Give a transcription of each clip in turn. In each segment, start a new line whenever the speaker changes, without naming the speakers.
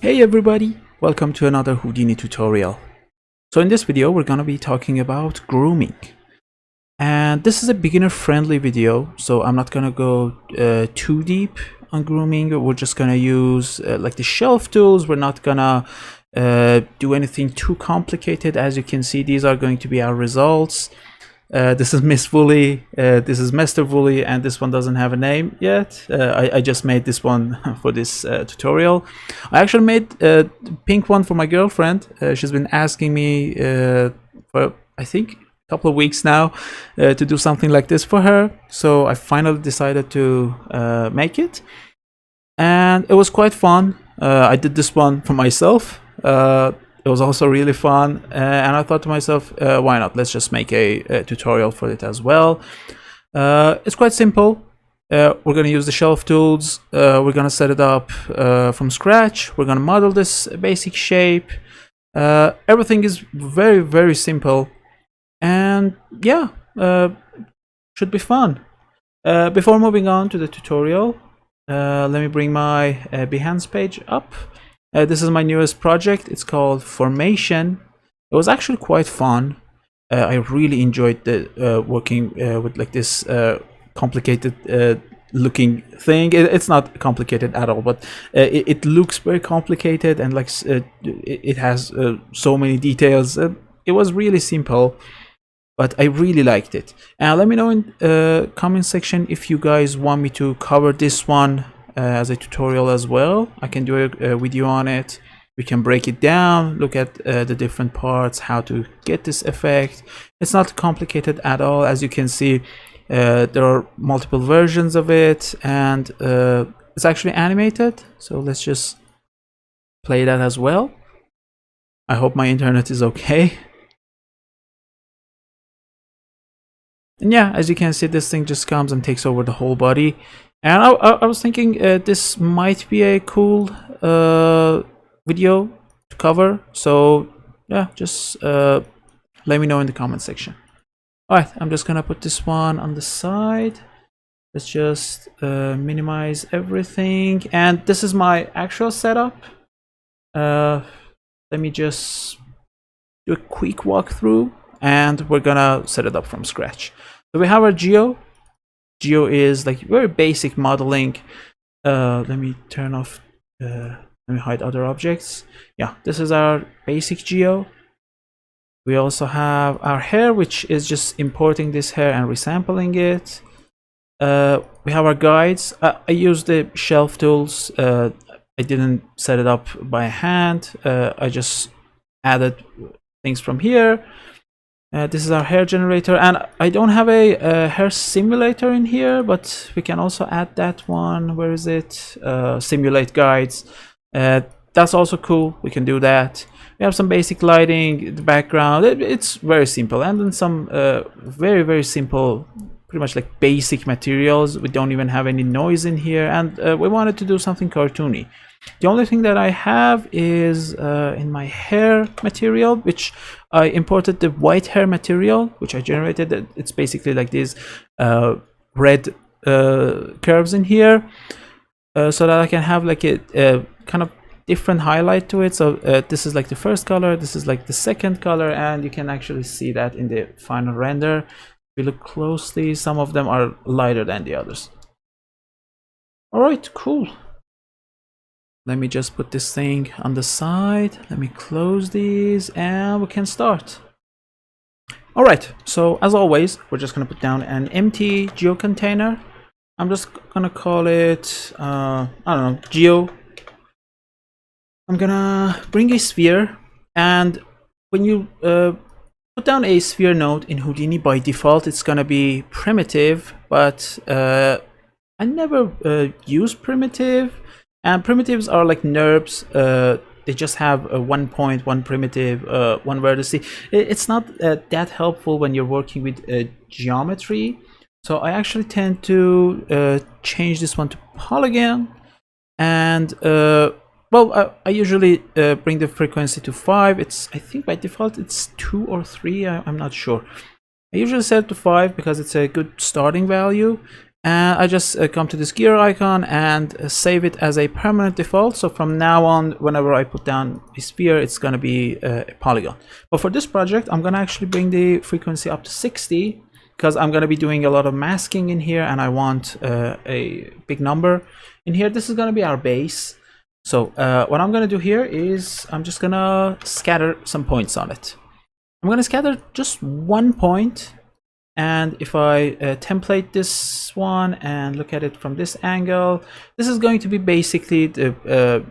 Hey everybody, welcome to another Houdini tutorial. So in this video we're going to be talking about grooming, and this is a beginner friendly video, so I'm not going to go too deep on grooming. We're just going to use like the shelf tools. We're not going to do anything too complicated. As you can see, these are going to be our results. This is Miss Woolly, this is Mr. Woolly, and this one doesn't have a name yet. I just made this one for this tutorial. I actually made a pink one for my girlfriend. She's been asking me for I think a couple of weeks now to do something like this for her. So I finally decided to make it, and it was quite fun. I did this one for myself. It was also really fun, and I thought to myself, why not? Let's just make a tutorial for it as well. It's quite simple. We're going to use the shelf tools. We're going to set it up from scratch. We're going to model this basic shape. Everything is very, very simple, and yeah, should be fun. Before moving on to the tutorial, let me bring my Behance page up. This is my newest project. It's called Formation. It was actually quite fun. I really enjoyed working with like this complicated looking thing. It's not complicated at all, but it looks very complicated, and like it has so many details. It was really simple, but I really liked it. And let me know in the comment section if you guys want me to cover this one as a tutorial as well. I can do a video on it. We can break it down, look at the different parts, how to get this effect. It's not complicated at all. As you can see, there are multiple versions of it, and it's actually animated. So let's just play that as well. I hope my internet is okay. And yeah, as you can see, this thing just comes and takes over the whole body. And I was thinking this might be a cool video to cover. So yeah, just let me know in the comment section. Alright, I'm just gonna put this one on the side. Let's just minimize everything. And this is my actual setup. Let me just do a quick walkthrough, and we're gonna set it up from scratch. So we have our geo. Geo is like very basic modeling. Let me turn off, let me hide other objects. Yeah, this is our basic geo. We also have our hair, which is just importing this hair and resampling it. We have our guides. I use the shelf tools. I didn't set it up by hand. I just added things from here. This is our hair generator, and I don't have a hair simulator in here, but we can also add that one. Where is it? Simulate guides. That's also cool. We can do that. We have some basic lighting, the background. It's very simple, and then some very, very simple, pretty much like basic materials. We don't even have any noise in here, and we wanted to do something cartoony. The only thing that I have is in my hair material, which I imported the white hair material, which I generated. It's basically like these red curves in here, so that I can have like a kind of different highlight to it. So this is like the first color, this is like the second color, and you can actually see that in the final render. If you look closely, some of them are lighter than the others. All right, cool. Let me just put this thing on the side. Let me close these, and we can start. All right, so as always, we're just gonna put down an empty geo container. I'm just gonna call it, I don't know, geo. I'm gonna bring a sphere, and when you put down a sphere node in Houdini, by default, it's gonna be primitive, but I never use primitive. And primitives are like NURBs. They just have one point, one primitive, one vertex. It's not that helpful when you're working with geometry. So I actually tend to change this one to polygon. And well, I usually bring the frequency to 5. I think by default it's 2 or 3. I'm not sure. I usually set it to 5 because it's a good starting value. And I just come to this gear icon and save it as a permanent default. So from now on, whenever I put down a sphere, it's going to be a polygon. But for this project, I'm going to actually bring the frequency up to 60 because I'm going to be doing a lot of masking in here and I want a big number in here. This is going to be our base. So what I'm going to do here is I'm just going to scatter some points on it. I'm going to scatter just 1 point. And if I template this one and look at it from this angle, this is going to be basically the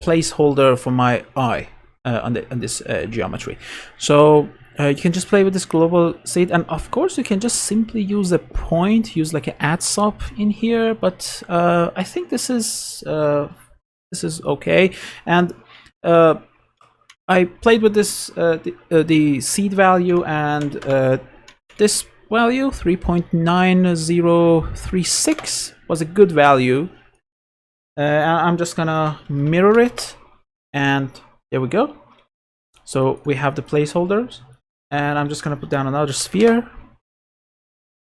placeholder for my eye on this geometry. So you can just play with this global seed, and of course you can just simply use a point, use like an add sub in here. But I think this is okay. And I played with this the seed value and this value 3.9036 was a good value. I'm just gonna mirror it, and there we go. So we have the placeholders, and I'm just gonna put down another sphere.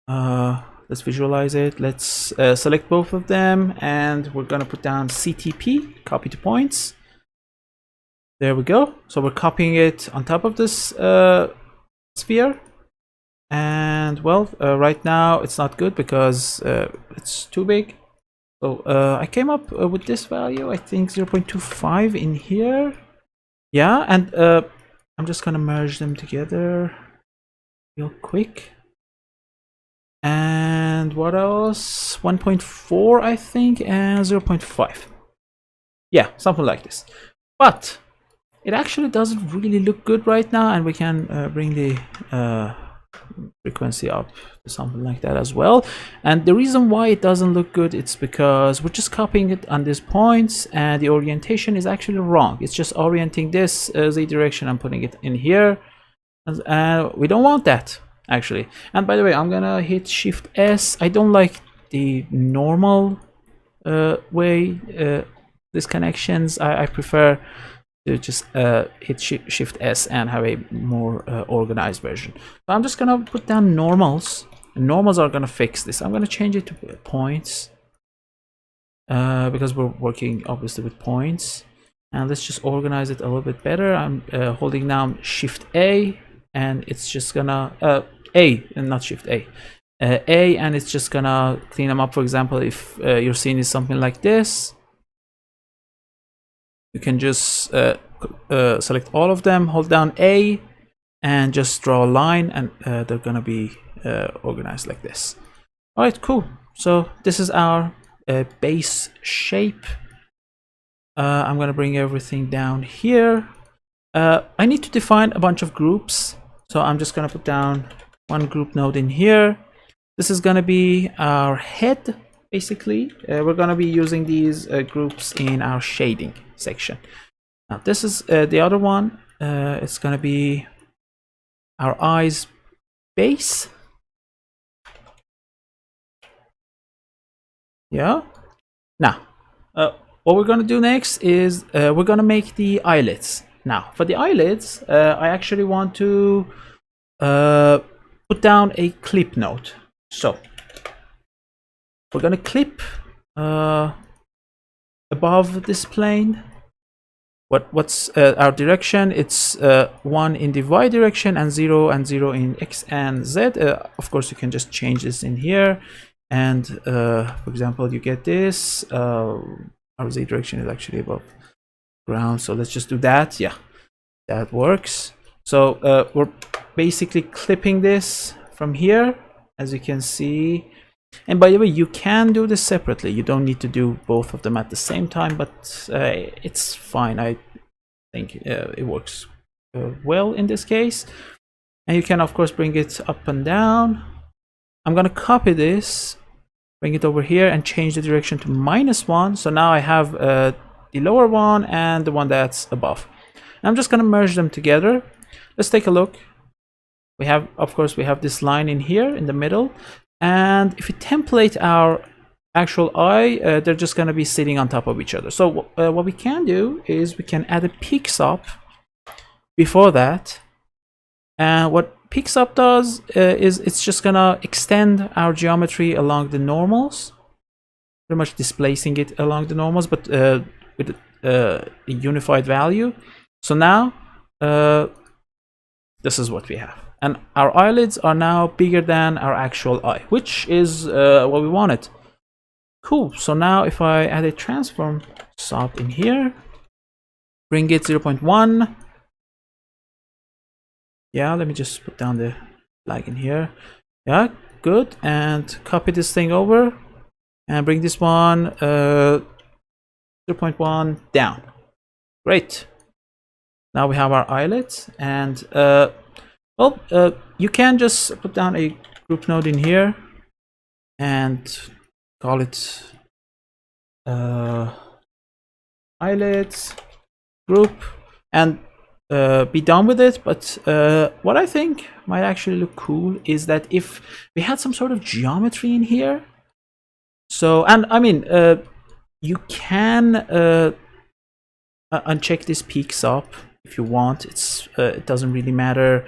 Let's visualize it. Let's select both of them, and we're gonna put down CTP, copy to points. There we go. So we're copying it on top of this sphere. And well, right now it's not good because it's too big. So I came up with this value, I think 0.25 in here. Yeah, and I'm just gonna merge them together real quick. And what else? 1.4 I think, and 0.5. Yeah, something like this. But it actually doesn't really look good right now, and we can bring the frequency up to something like that as well. And the reason why it doesn't look good, it's because we're just copying it on these points and the orientation is actually wrong. It's just orienting this z direction and putting it in here, and we don't want that actually. And by the way, I'm gonna hit Shift S. I don't like the normal way these connections. I prefer to just hit Shift S and have a more organized version. So I'm just gonna put down normals, and normals are gonna fix this. I'm gonna change it to points because we're working obviously with points, and let's just organize it a little bit better. I'm holding down Shift A, and it's just gonna A and not Shift A, A, and it's just gonna clean them up. For example, if your scene is something like this, you can just select all of them, hold down A, and just draw a line, and they're gonna be organized like this. All right, cool. So this is our base shape. I'm gonna bring everything down here. I need to define a bunch of groups, so I'm just gonna put down one group node in here. This is gonna be our head. Basically, we're gonna be using these groups in our shading section. Now this is the other one. It's gonna be our eyes base. Yeah. Now what we're gonna do next is we're gonna make the eyelids. Now for the eyelids, I actually want to put down a clip node. So we're gonna clip above this plane. What's our direction? It's 1 in the y direction and 0 in x and z. Of course, you can just change this in here. And for example, you get this. Our z direction is actually above ground, so let's just do that. Yeah, that works. So we're basically clipping this from here, as you can see. And by the way, you can do this separately. You don't need to do both of them at the same time, but it's fine. I think it works well in this case. And you can, of course, bring it up and down. I'm going to copy this, bring it over here, and change the direction to -1. So now I have the lower one and the one that's above. And I'm just going to merge them together. Let's take a look. We have, of course, we have this line in here in the middle. And if we template our actual eye, they're just going to be sitting on top of each other. So what we can do is we can add a peak sub before that. And what peaks up does is it's just gonna extend our geometry along the normals, pretty much displacing it along the normals, but with a unified value. So now this is what we have, and our eyelids are now bigger than our actual eye, which is what we wanted. Cool. So now if I add a transform sub in here, bring it 0.1. Yeah, let me just put down the flag in here. Yeah, good. And copy this thing over and bring this one 0.1 down. Great. Now we have our eyelids, and you can just put down a group node in here and call it eyelids group and be done with it. But what I think might actually look cool is that if we had some sort of geometry in here. So, and I mean, you can uncheck this peaks up if you want. It doesn't really matter,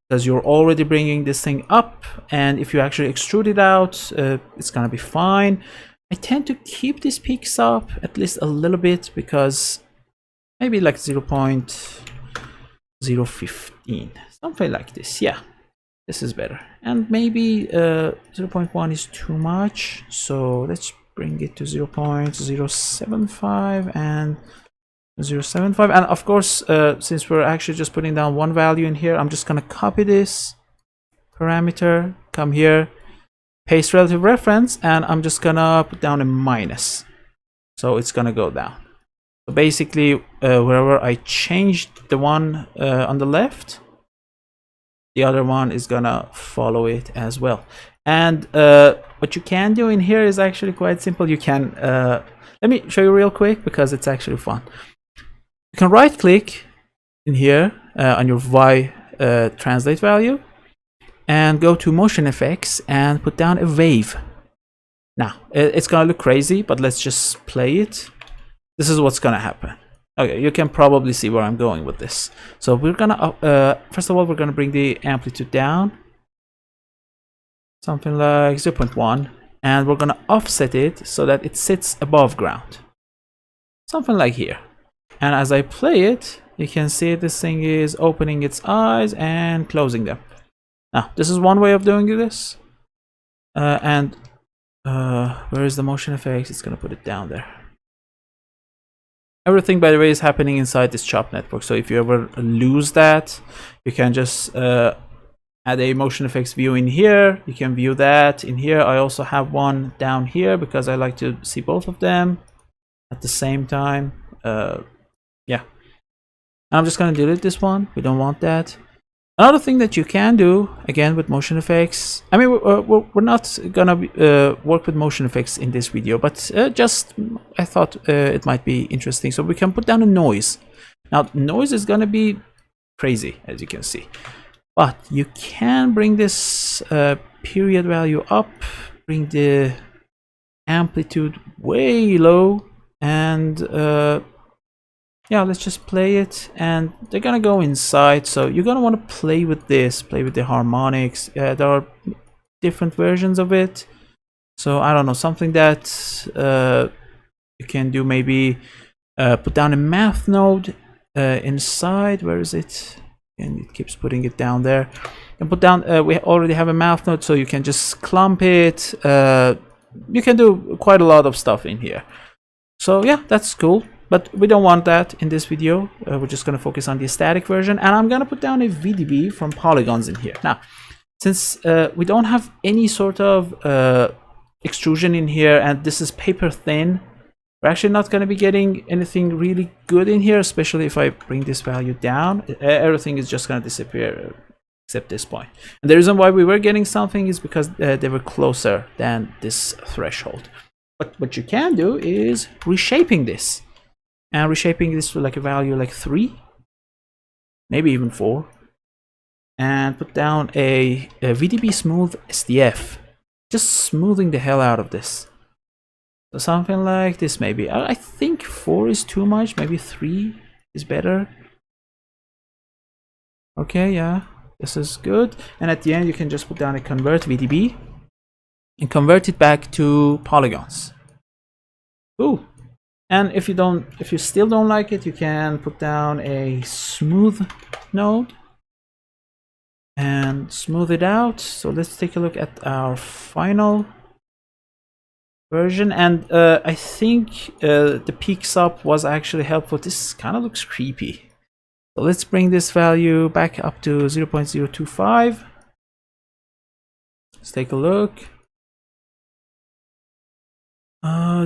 because you're already bringing this thing up, and if you actually extrude it out, it's gonna be fine. I tend to keep this peaks up at least a little bit, because maybe like 0.015, something like this. Yeah, this is better. And maybe 0.1 is too much, so let's bring it to 0.075 and 0.75. And of course, since we're actually just putting down one value in here, I'm just gonna copy this parameter, come here, paste relative reference, and I'm just gonna put down a minus, so it's gonna go down. So basically, wherever I changed the one on the left, the other one is gonna follow it as well. And what you can do in here is actually quite simple. You can let me show you real quick, because it's actually fun. You can right click in here on your Y translate value and go to motion effects and put down a wave. Now it's gonna look crazy, but let's just play it. This is what's gonna happen. Okay, you can probably see where I'm going with this. So we're gonna first of all, we're gonna bring the amplitude down, something like 0.1, and we're gonna offset it so that it sits above ground, something like here. And as I play it, you can see this thing is opening its eyes and closing them. Now this is one way of doing this, and where is the motion effects? It's gonna put it down there. Everything, by the way, is happening inside this chop network, so if you ever lose that, you can just add a motion effects view in here. You can view that in here. I also have one down here because I like to see both of them at the same time. Yeah, I'm just gonna delete this one. We don't want that. Another thing that you can do, again with motion effects, I mean, we're not gonna work with motion effects in this video, but just I thought it might be interesting. So we can put down a noise. Now noise is gonna be crazy, as you can see, but you can bring this period value up, bring the amplitude way low, and yeah, let's just play it, and they're gonna go inside. So you're gonna want to play with this, play with the harmonics. There are different versions of it, so I don't know, something that you can do, maybe put down a math node inside. Where is it? And it keeps putting it down there. And put down, we already have a math node, so you can just clump it. You can do quite a lot of stuff in here. So yeah, that's cool. But we don't want that in this video. We're just going to focus on the static version, and I'm going to put down a VDB from polygons in here. Now, since we don't have any sort of extrusion in here, and this is paper thin, we're actually not going to be getting anything really good in here, especially if I bring this value down. Everything is just going to disappear except this point. And the reason why we were getting something is because they were closer than this threshold. But what you can do is reshaping this. And reshaping this to like a value like 3, maybe even 4, and put down a VDB smooth SDF, just smoothing the hell out of this. So something like this, maybe. I think 4 is too much, maybe 3 is better. Okay, yeah, this is good. And at the end, you can just put down a convert VDB and convert it back to polygons. Cool. And if you still don't like it, you can put down a smooth node and smooth it out. So let's take a look at our final version. And I think the peaks up was actually helpful. This kind of looks creepy. So let's bring this value back up to 0.025. Let's take a look.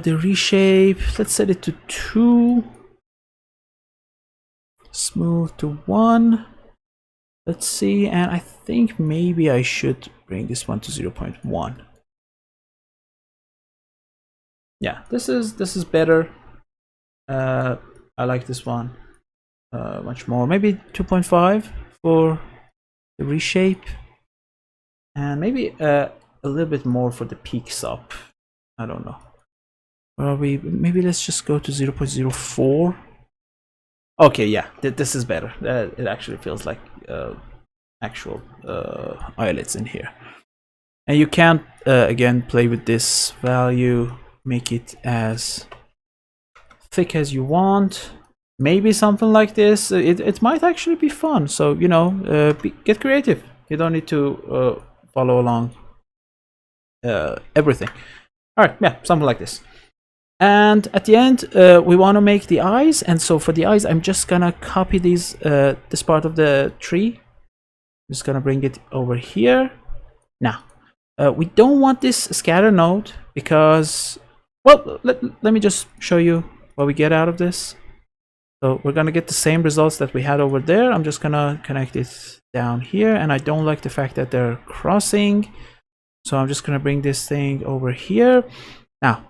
The reshape, let's set it to 2. Smooth to 1. Let's see, and I think maybe I should bring this one to 0.1. Yeah, this is better. I like this one much more. Maybe 2.5 for the reshape, and maybe a little bit more for the peaks up. I don't know. Where are we? Maybe let's just go to 0.04. Okay, yeah, this is better. It actually feels like actual eyelets in here. And you can again play with this value, make it as thick as you want. Maybe something like this. It might actually be fun. So you know, get creative. You don't need to follow along everything. All right, yeah, something like this. And at the end, we want to make the eyes, and so for the eyes, I'm just gonna copy these this part of the tree. I'm just gonna bring it over here. Now, we don't want this scatter node because, well, let me just show you what we get out of this. So we're gonna get the same results that we had over there. I'm just gonna connect it down here, and I don't like the fact that they're crossing. So I'm just gonna bring this thing over here. Now,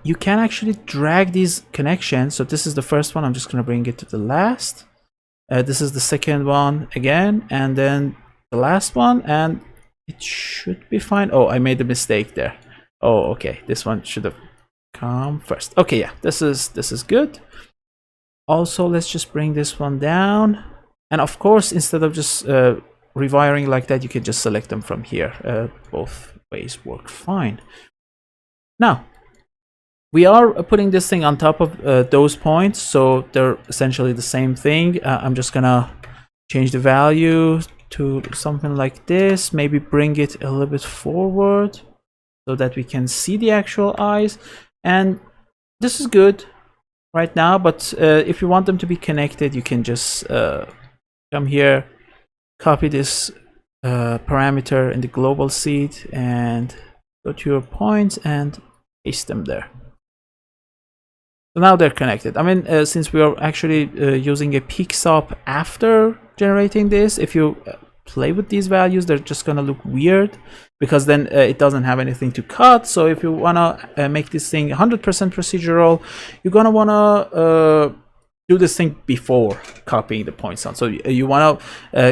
you can actually drag these connections. So this is the first one. I'm just going to bring it to the last. This is the second one again, and then the last one, and it should be fine. Oh, I made a mistake there. Oh, okay. This one should have come first. Okay, yeah, this is good. Also, let's just bring this one down. And of course, instead of just rewiring like that, you can just select them from here. Both ways work fine. Now, we are putting this thing on top of those points, so they're essentially the same thing. I'm just gonna change the value to something like this, maybe bring it a little bit forward so that we can see the actual eyes. And this is good right now, but if you want them to be connected, you can just come here, copy this parameter in the global seed, and go to your points and paste them there. So now they're connected. I mean, since we are actually using a peak stop after generating this, if you play with these values, they're just gonna look weird because then it doesn't have anything to cut. So if you wanna make this thing 100% procedural, you're gonna wanna do this thing before copying the points on. So you wanna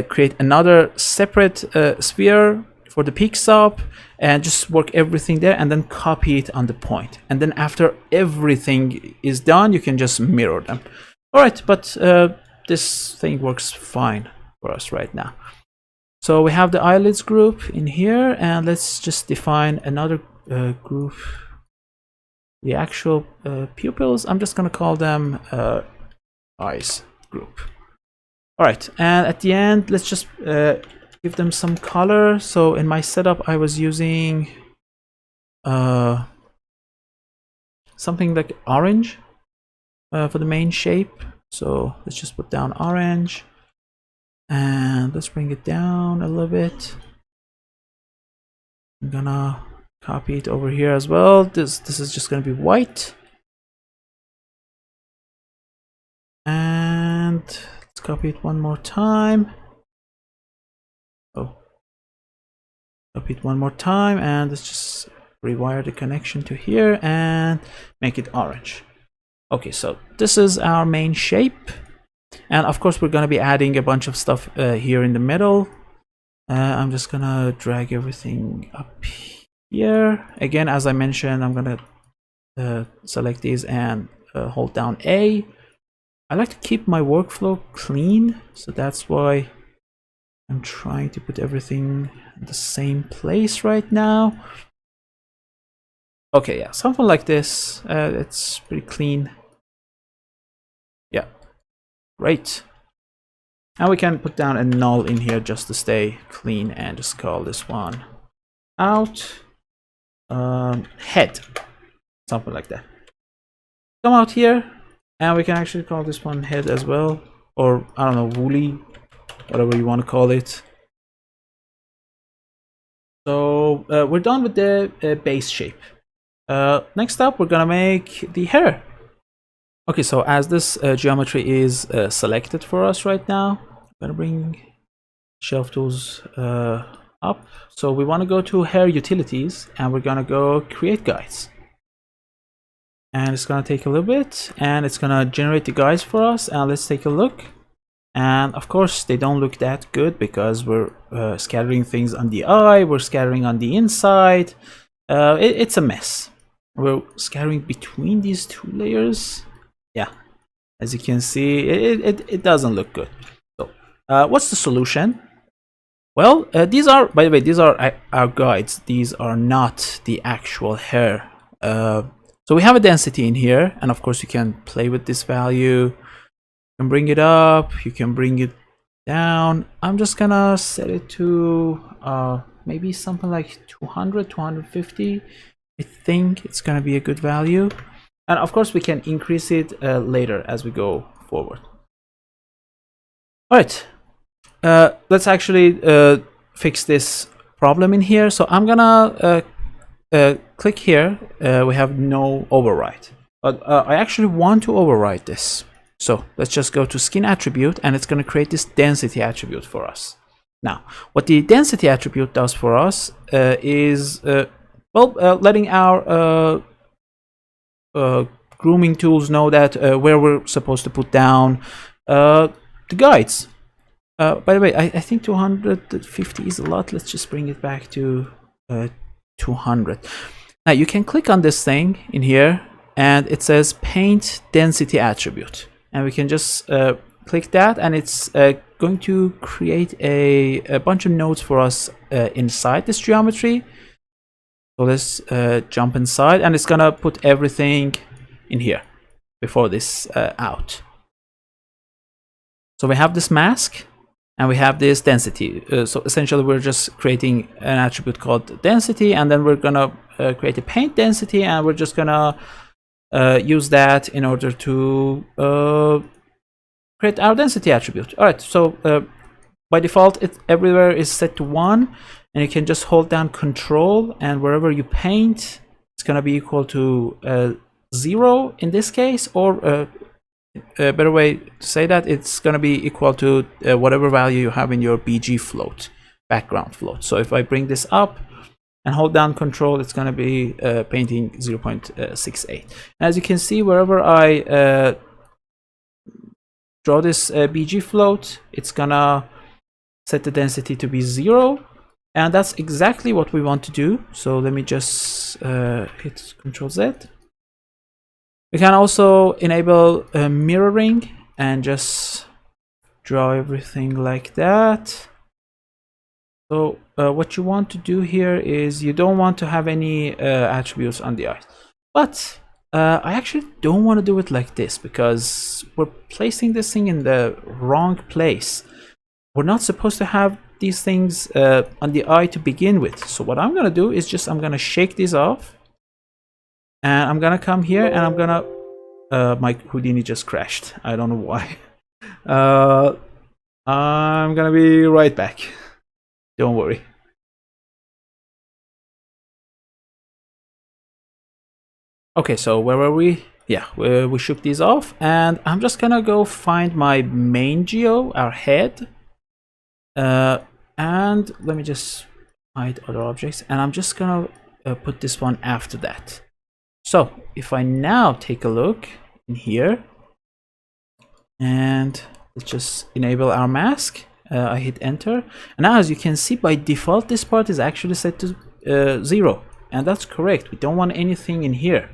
create another separate sphere for the peak stop and just work everything there and then copy it on the point. And then after everything is done, you can just mirror them. All right, but this thing works fine for us right now. So we have the eyelids group in here, and let's just define another group. The actual pupils, I'm just gonna call them eyes group. All right, and at the end, let's just give them some color. So in my setup, I was using something like orange for the main shape. So let's just put down orange, and let's bring it down a little bit. I'm gonna copy it over here as well. This is just gonna be white, and let's copy it one more time. Oh, copy it one more time, and let's just rewire the connection to here and make it orange. Okay, so this is our main shape, and of course we're going to be adding a bunch of stuff here in the middle. I'm just gonna drag everything up here. Again, as I mentioned, I'm gonna select these and hold down A. I like to keep my workflow clean, so that's why I'm trying to put everything in the same place right now. Okay, yeah, something like this. It's pretty clean. Yeah, great. And we can put down a null in here just to stay clean and just call this one out. Head, something like that. Come out here, and we can actually call this one head as well, or I don't know, woolly, whatever you want to call it. So we're done with the base shape. Next up, we're gonna make the hair. Okay, so as this geometry is selected for us right now, I'm gonna bring shelf tools up. So we want to go to hair utilities, and we're gonna go create guides. And it's gonna take a little bit, and it's gonna generate the guides for us. And let's take a look. And of course, they don't look that good because we're scattering things on the eye, we're scattering on the inside. It's a mess. We're scattering between these two layers. Yeah, as you can see, it doesn't look good. So what's the solution? Well, these are, by the way, these are our guides. These are not the actual hair. So we have a density in here, and of course you can play with this value. You can bring it up, you can bring it down. I'm just gonna set it to maybe something like 200, 250. I think it's gonna be a good value. And of course we can increase it later as we go forward. All right, let's actually fix this problem in here. So I'm gonna click here. We have no override, but I actually want to override this. So let's just go to skin attribute, and it's going to create this density attribute for us. Now, what the density attribute does for us is letting our grooming tools know that where we're supposed to put down the guides. By the way, I think 250 is a lot. Let's just bring it back to 200. Now you can click on this thing in here, and it says paint density attribute. And we can just click that, and it's going to create a bunch of nodes for us inside this geometry. So let's jump inside, and it's gonna put everything in here before this out. So we have this mask, and we have this density. So essentially we're just creating an attribute called density, and then we're gonna create a paint density, and we're just gonna use that in order to create our density attribute. All right, so by default, it everywhere is set to 1, and you can just hold down Control, and wherever you paint, it's gonna be equal to 0 in this case, or a better way to say that, it's gonna be equal to whatever value you have in your BG float, background float. So if I bring this up and hold down Control, it's going to be painting 0.68. As you can see, wherever I draw this BG float, it's going to set the density to be 0. And that's exactly what we want to do. So let me just hit Control Z. We can also enable mirroring and just draw everything like that. So what you want to do here is you don't want to have any attributes on the eye. But I actually don't want to do it like this, because we're placing this thing in the wrong place. We're not supposed to have these things on the eye to begin with. So what I'm going to do is just I'm going to shake these off. And I'm going to come here, and I'm going to... my Houdini just crashed. I don't know why. I'm going to be right back. Don't worry. Okay, so where were we? Yeah, we shook these off, and I'm just gonna go find my main geo, our head, and let me just hide other objects, and I'm just gonna put this one after that. So if I now take a look in here, and let's just enable our mask. I hit enter, and now as you can see, by default this part is actually set to 0, and that's correct. We don't want anything in here.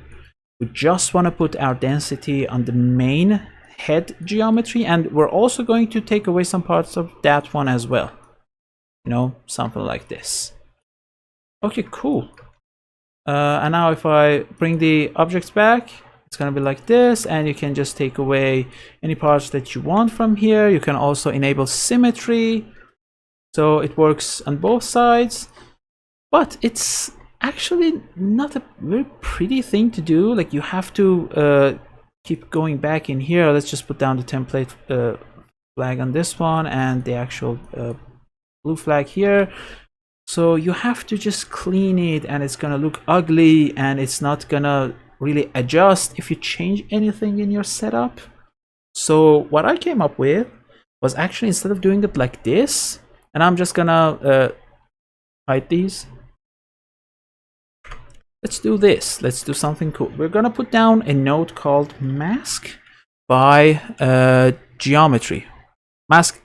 We just want to put our density on the main head geometry, and we're also going to take away some parts of that one as well. you know, something like this. Okay, cool. And now if I bring the objects back, it's gonna be like this, and you can just take away any parts that you want from here. You can also enable symmetry, so it works on both sides, but it's actually not a very pretty thing to do. Like, you have to keep going back in here. Let's just put down the template flag on this one and the actual blue flag here. So you have to just clean it, and it's gonna look ugly, and it's not gonna really adjust if you change anything in your setup. So what I came up with was, actually, instead of doing it like this, and I'm just gonna hide these, let's do this. Let's do something cool. We're gonna put down a node called mask by geometry. Mask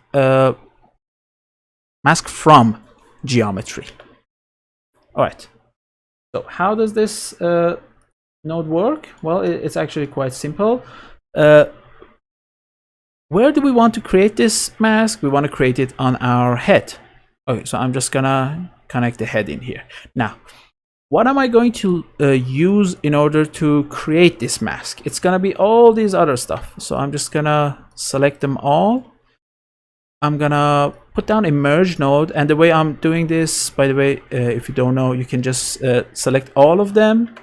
from geometry. All right. So how does this node work? Well, it's actually quite simple. Where do we want to create this mask? We want to create it on our head. Okay, so I'm just gonna connect the head in here. Now, what am I going to use in order to create this mask? It's gonna be all these other stuff. So I'm just gonna select them all. I'm gonna put down a merge node, and the way I'm doing this, by the way, if you don't know, you can just select all of them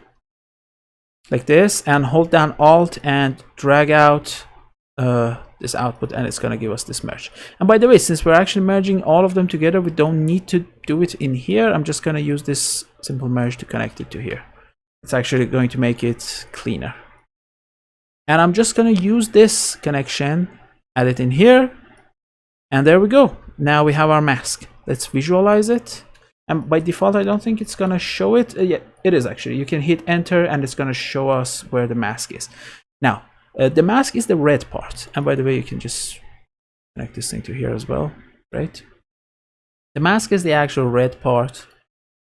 like this and hold down Alt and drag out this output, and it's gonna give us this merge. And by the way, since we're actually merging all of them together, we don't need to do it in here. I'm just gonna use this simple merge to connect it to here. It's actually going to make it cleaner. And I'm just gonna use this connection, add it in here, and there we go. Now we have our mask. Let's visualize it. And by default, I don't think it's gonna show it. Yeah, it is actually. You can hit enter, and it's gonna show us where the mask is. Now, the mask is the red part. And by the way, you can just connect this thing to here as well, right? The mask is the actual red part.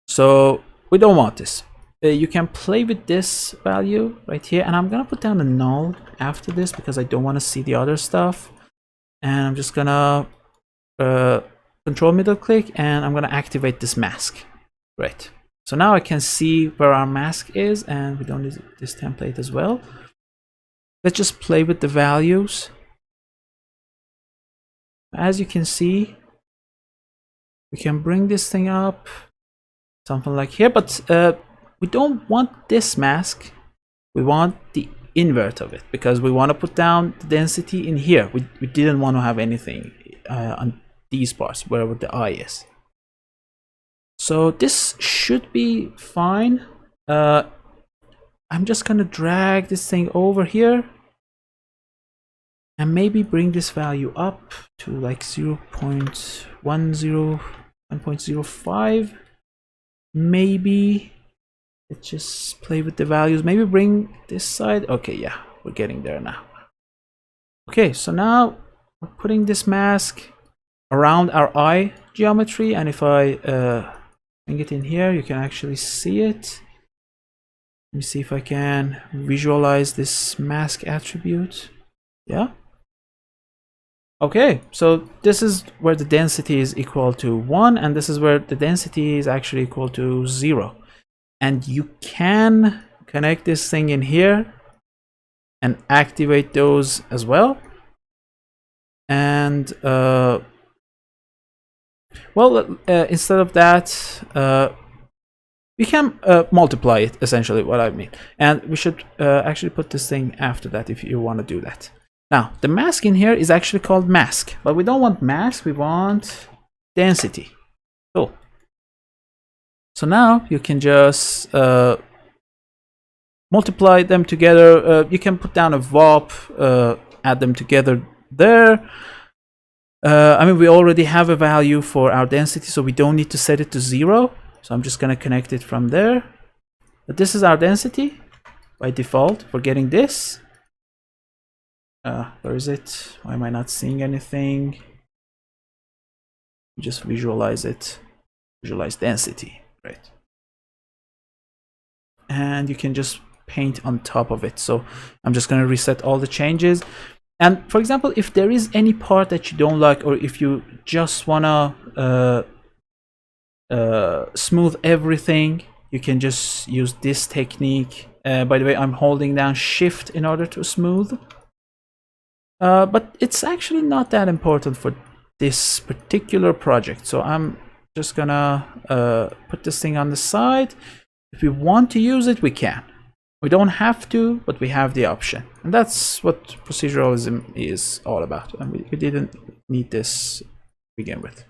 So we don't want this. You can play with this value right here. And I'm gonna put down a null after this because I don't want to see the other stuff. And I'm just gonna control middle click, and I'm gonna activate this mask. Right. So now I can see where our mask is, and we don't need this template as well. Let's just play with the values. As you can see, we can bring this thing up, something like here, but we don't want this mask. We want the invert of it, because we want to put down the density in here. We didn't want to have anything on these parts where the eye is. So this should be fine. I'm just gonna drag this thing over here and maybe bring this value up to like 0.10, 1.05. Maybe let's just play with the values. Maybe bring this side. Okay, yeah, we're getting there now. Okay, so now we're putting this mask around our eye geometry, and if I bring it in here, you can actually see it. Let me see if I can visualize this mask attribute. Yeah. Okay, so this is where the density is equal to 1, and this is where the density is actually equal to 0. And you can connect this thing in here and activate those as well. And instead of that, we can multiply it, essentially what I mean. And we should actually put this thing after that if you want to do that. Now, the mask in here is actually called mask, but we don't want mask, we want density. Cool. So now you can just multiply them together. You can put down a VOP, add them together there. I mean, we already have a value for our density, so we don't need to set it to 0. So I'm just going to connect it from there. But this is our density by default. We're getting this. Where is it? Why am I not seeing anything? Just visualize it. Visualize density, right? And you can just paint on top of it. So I'm just going to reset all the changes. And for example, if there is any part that you don't like, or if you just want to smooth everything, you can just use this technique. By the way, I'm holding down Shift in order to smooth. But it's actually not that important for this particular project. So I'm just gonna put this thing on the side. If we want to use it, we can. We don't have to, but we have the option. And that's what proceduralism is all about. And we didn't need this to begin with.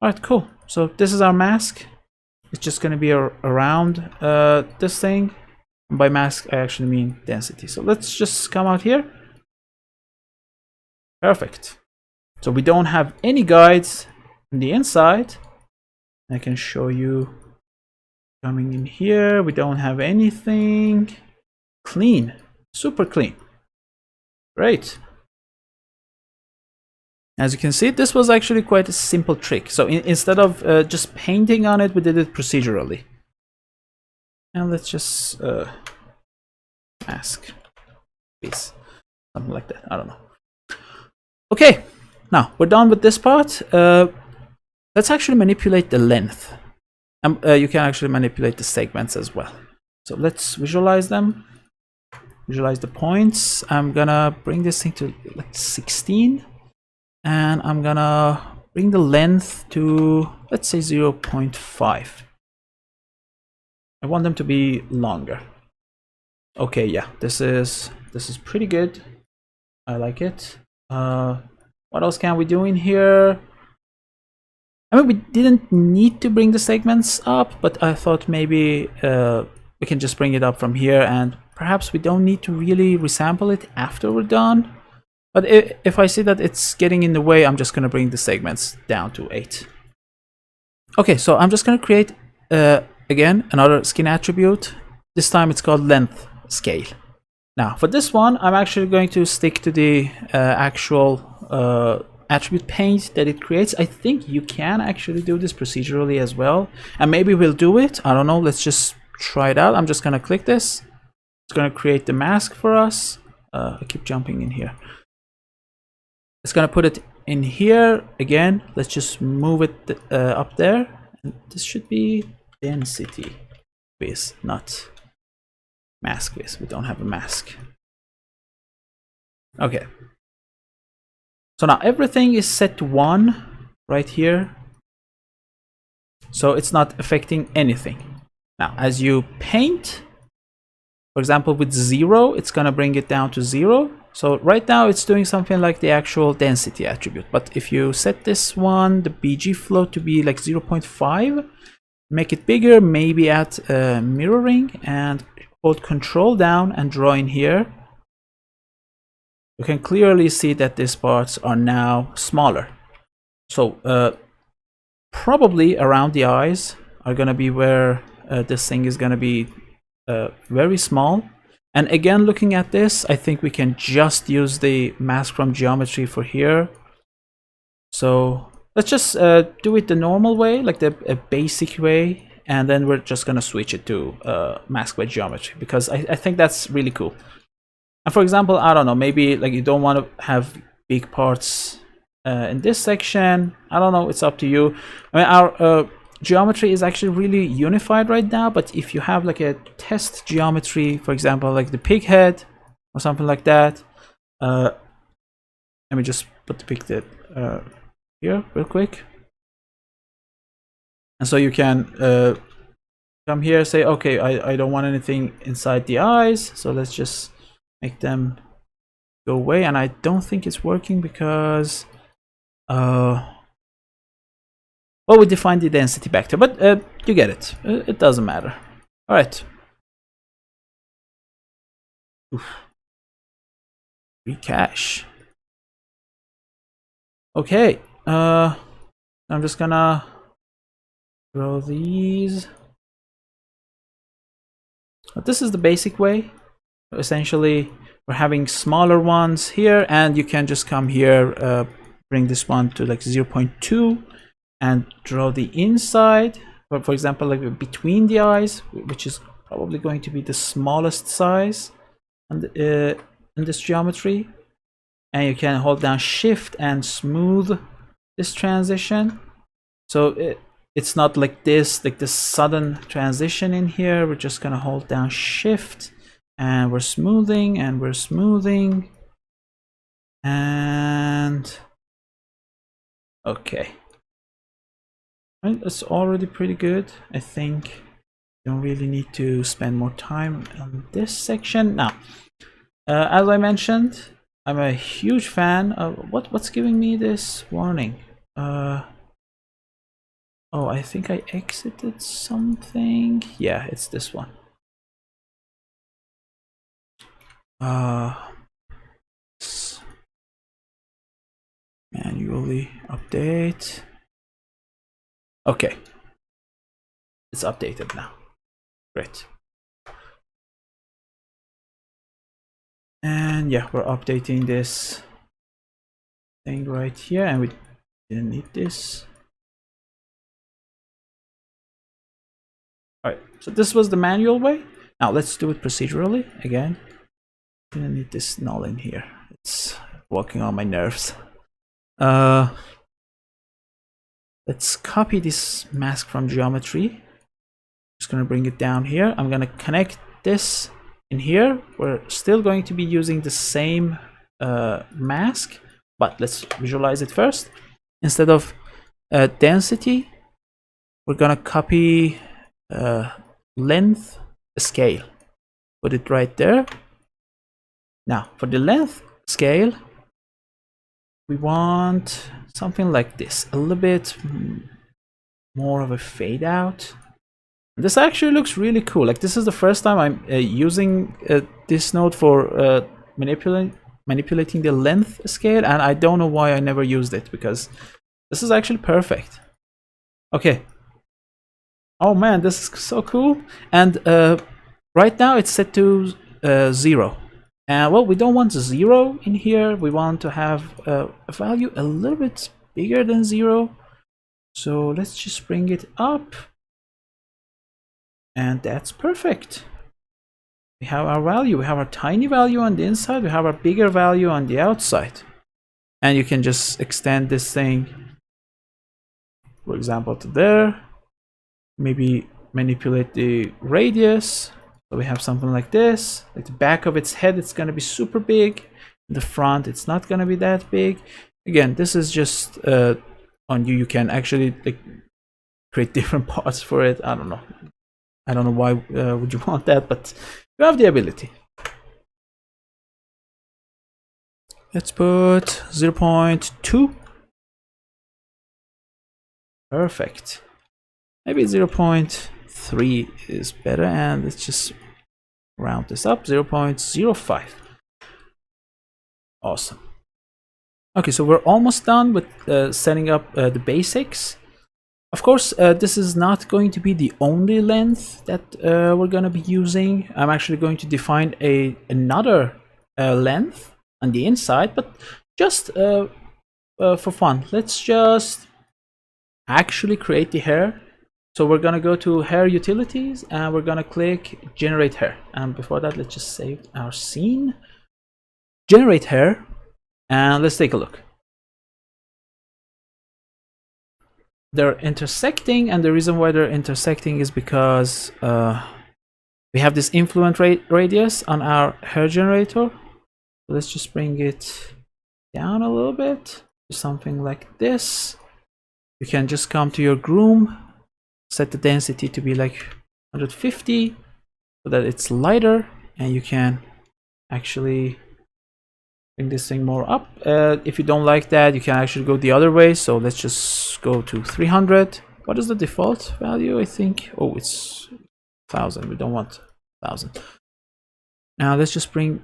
All right, cool. So this is our mask. It's just going to be around this thing. And by mask, I actually mean density. So let's just come out here. Perfect. So we don't have any guides on the inside. I can show you coming in here. We don't have anything. Clean. Super clean. Great. As you can see, this was actually quite a simple trick. So instead of just painting on it, we did it procedurally. And let's just mask, please, something like that. I don't know. Okay, now we're done with this part. Let's actually manipulate the length. You can actually manipulate the segments as well. So let's visualize them. Visualize the points. I'm gonna bring this thing to like 16. And I'm gonna bring the length to, let's say, 0.5. I want them to be longer. Okay, yeah, this is pretty good. I like it. What else can we do in here? I mean, we didn't need to bring the segments up, but I thought maybe we can just bring it up from here, and perhaps we don't need to really resample it after we're done. But if I see that it's getting in the way, I'm just going to bring the segments down to 8. Okay, so I'm just going to create, again, another skin attribute. This time it's called length scale. Now, for this one, I'm actually going to stick to the actual attribute paint that it creates. I think you can actually do this procedurally as well. And maybe we'll do it. I don't know. Let's just try it out. I'm just going to click this. It's going to create the mask for us. I keep jumping in here. It's gonna put it in here again. Let's just move it up there. And this should be density base, not mask base. We don't have a mask. Okay. So now everything is set to 1 right here. So it's not affecting anything. Now, as you paint, for example, with 0, it's gonna bring it down to 0. So right now it's doing something like the actual density attribute. But if you set this one, the BG float, to be like 0.5, make it bigger, maybe add mirroring, and hold Control down and draw in here, you can clearly see that these parts are now smaller. So probably around the eyes are going to be where this thing is going to be very small. And again, looking at this, I think we can just use the mask from geometry for here. So let's just do it the normal way, like the basic way, and then we're just gonna switch it to mask by geometry, because I think that's really cool. And for example, I don't know, maybe like you don't want to have big parts in this section. I don't know, it's up to you. I mean, our geometry is actually really unified right now, but if you have like a test geometry, for example, like the pig head or something like that, let me just put the pig head here real quick. And so you can come here, say, okay, I don't want anything inside the eyes, so let's just make them go away. And I don't think it's working because well, we defined the density back there, but you get it. It doesn't matter. All right. Free cache. Okay. I'm just gonna throw these. But this is the basic way. Essentially, we're having smaller ones here, and you can just come here, bring this one to like 0.2. and draw the inside, for example, like between the eyes, which is probably going to be the smallest size and in this geometry. And you can hold down Shift and smooth this transition. So it's not like this sudden transition in here. We're just gonna hold down shift and we're smoothing and we're smoothing. And okay, and it's already pretty good. I think don't really need to spend more time on this section now. As I mentioned, I'm a huge fan of what's giving me this warning. Oh, I think I exited something. Yeah, it's this one. Manually update. Okay, it's updated now. Great. And yeah, we're updating this thing right here, and we didn't need this. All right, so this was the manual way. Now let's do it procedurally again. Didn't need this null in here. It's walking on my nerves. Let's copy this mask from geometry. Just gonna bring it down here. I'm gonna connect this in here. We're still going to be using the same mask, but let's visualize it first. Instead of density, we're gonna copy length scale. Put it right there. Now for the length scale, we want something like this, a little bit more of a fade out. This actually looks really cool. Like, this is the first time I'm using this node for manipulating the length scale, and I don't know why I never used it, because this is actually perfect. Okay. Oh man, this is so cool. And right now it's set to 0. And well, we don't want 0 in here. We want to have a value a little bit bigger than 0. So let's just bring it up. And that's perfect. We have our value. We have our tiny value on the inside. We have our bigger value on the outside. And you can just extend this thing, for example, to there. Maybe manipulate the radius. So we have something like this. Like the back of its head, it's going to be super big. The front, it's not going to be that big. Again, this is just on you. You can actually like create different parts for it. I don't know. I don't know why would you want that, but you have the ability. Let's put 0.2. Perfect. Maybe 0.3 is better, and let's just round this up. 0.05. Awesome. Okay, so we're almost done with setting up the basics. Of course, this is not going to be the only length that we're going to be using. I'm actually going to define another length on the inside, but just for fun, let's just actually create the hair. So we're going to go to hair utilities, and we're going to click generate hair. And before that, let's just save our scene. Generate hair, and let's take a look. They're intersecting, and the reason why they're intersecting is because we have this influence radius on our hair generator. So let's just bring it down a little bit to something like this. You can just come to your groom, set the density to be like 150 so that it's lighter, and you can actually bring this thing more up. If you don't like that, you can actually go the other way. So let's just go to 300. What is the default value? I think, oh, it's 1000. We don't want 1000. Now let's just bring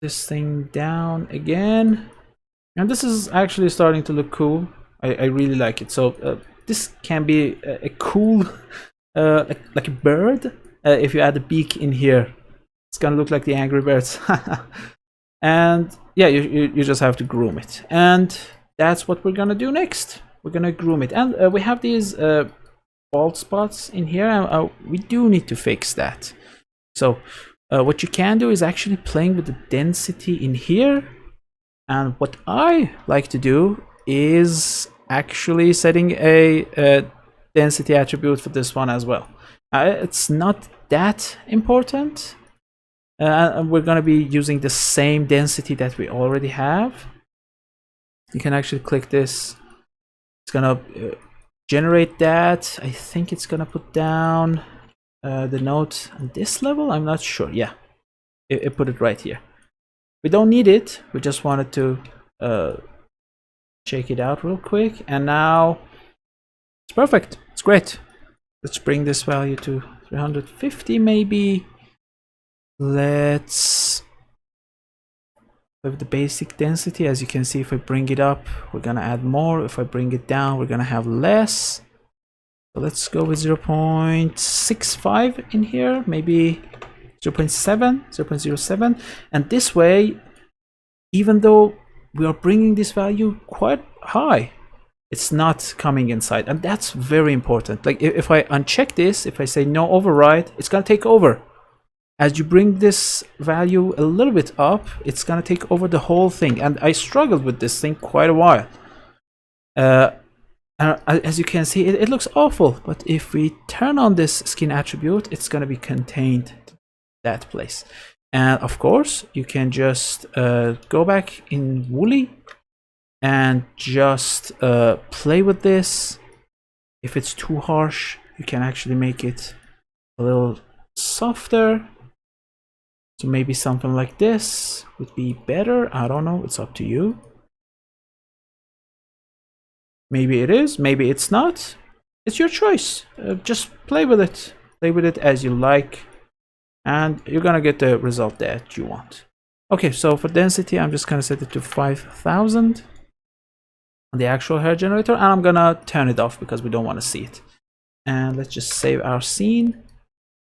this thing down again, and this is actually starting to look cool. I really like it. So this can be a cool like a bird. If you add a beak in here, it's gonna look like the Angry Birds. And yeah, you just have to groom it, and that's what we're gonna do next. We're gonna groom it, and we have these bald spots in here, and we do need to fix that. So what you can do is actually playing with the density in here, and what I like to do is actually setting a density attribute for this one as well. It's not that important. And we're going to be using the same density that we already have. You can actually click this. It's going to generate that. I think it's going to put down the node on this level. I'm not sure. Yeah, it put it right here. We don't need it. We just wanted to check it out real quick. And now it's perfect. It's great. Let's bring this value to 350 maybe. Let's have the basic density. As you can see, if I bring it up, we're gonna add more. If I bring it down, we're gonna have less. So let's go with 0.65 in here, maybe 0.7, 0.07. And this way, even though we are bringing this value quite high, it's not coming inside. And that's very important. Like if I uncheck this, if I say no override, it's gonna take over. As you bring this value a little bit up, it's gonna take over the whole thing. And I struggled with this thing quite a while. As you can see, it looks awful. But if we turn on this skin attribute, it's gonna be contained to that place. And of course, you can just go back in Woolly and just play with this. If it's too harsh, you can actually make it a little softer. So maybe something like this would be better. I don't know. It's up to you. Maybe it is. Maybe it's not. It's your choice. Just play with it. Play with it as you like. And you're going to get the result that you want. Okay, so for density, I'm just going to set it to 5,000 on the actual hair generator. And I'm going to turn it off because we don't want to see it. And let's just save our scene.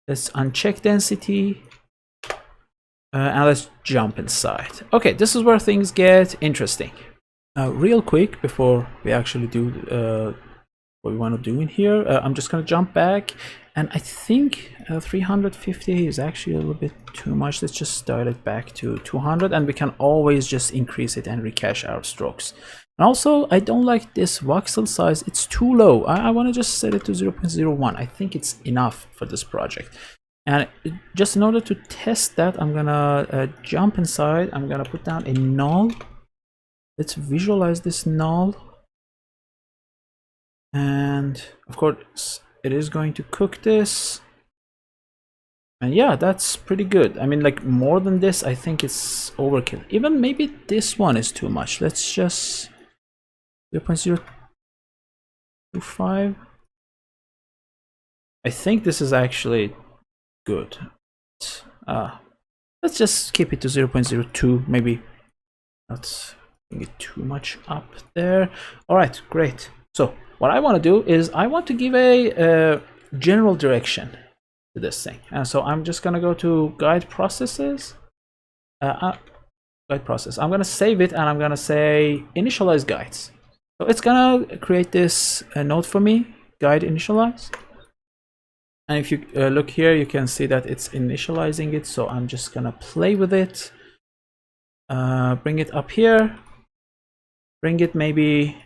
Let's uncheck density. And let's jump inside. Okay, this is where things get interesting. Real quick, before we actually do what we want to do in here, I'm just going to jump back. And I think 350 is actually a little bit too much. Let's just start it back to 200. And we can always just increase it and recache our strokes. And also, I don't like this voxel size. It's too low. I want to just set it to 0.01. I think it's enough for this project. And just in order to test that, I'm gonna jump inside. I'm gonna put down a null. Let's visualize this null. And of course, it is going to cook this. And yeah, that's pretty good. I mean, like more than this, I think it's overkill. Even maybe this one is too much. Let's just 0.025. I think this is actually good. Let's just keep it to 0.02, maybe not bring it too much up there. All right, great. So what I want to do is I want to give a general direction to this thing. And so I'm just going to go to guide processes. Guide process. I'm going to save it and I'm going to say initialize guides. So it's going to create this node for me, guide initialize. And if you look here, you can see that it's initializing it. So I'm just gonna play with it. Bring it up here. Bring it maybe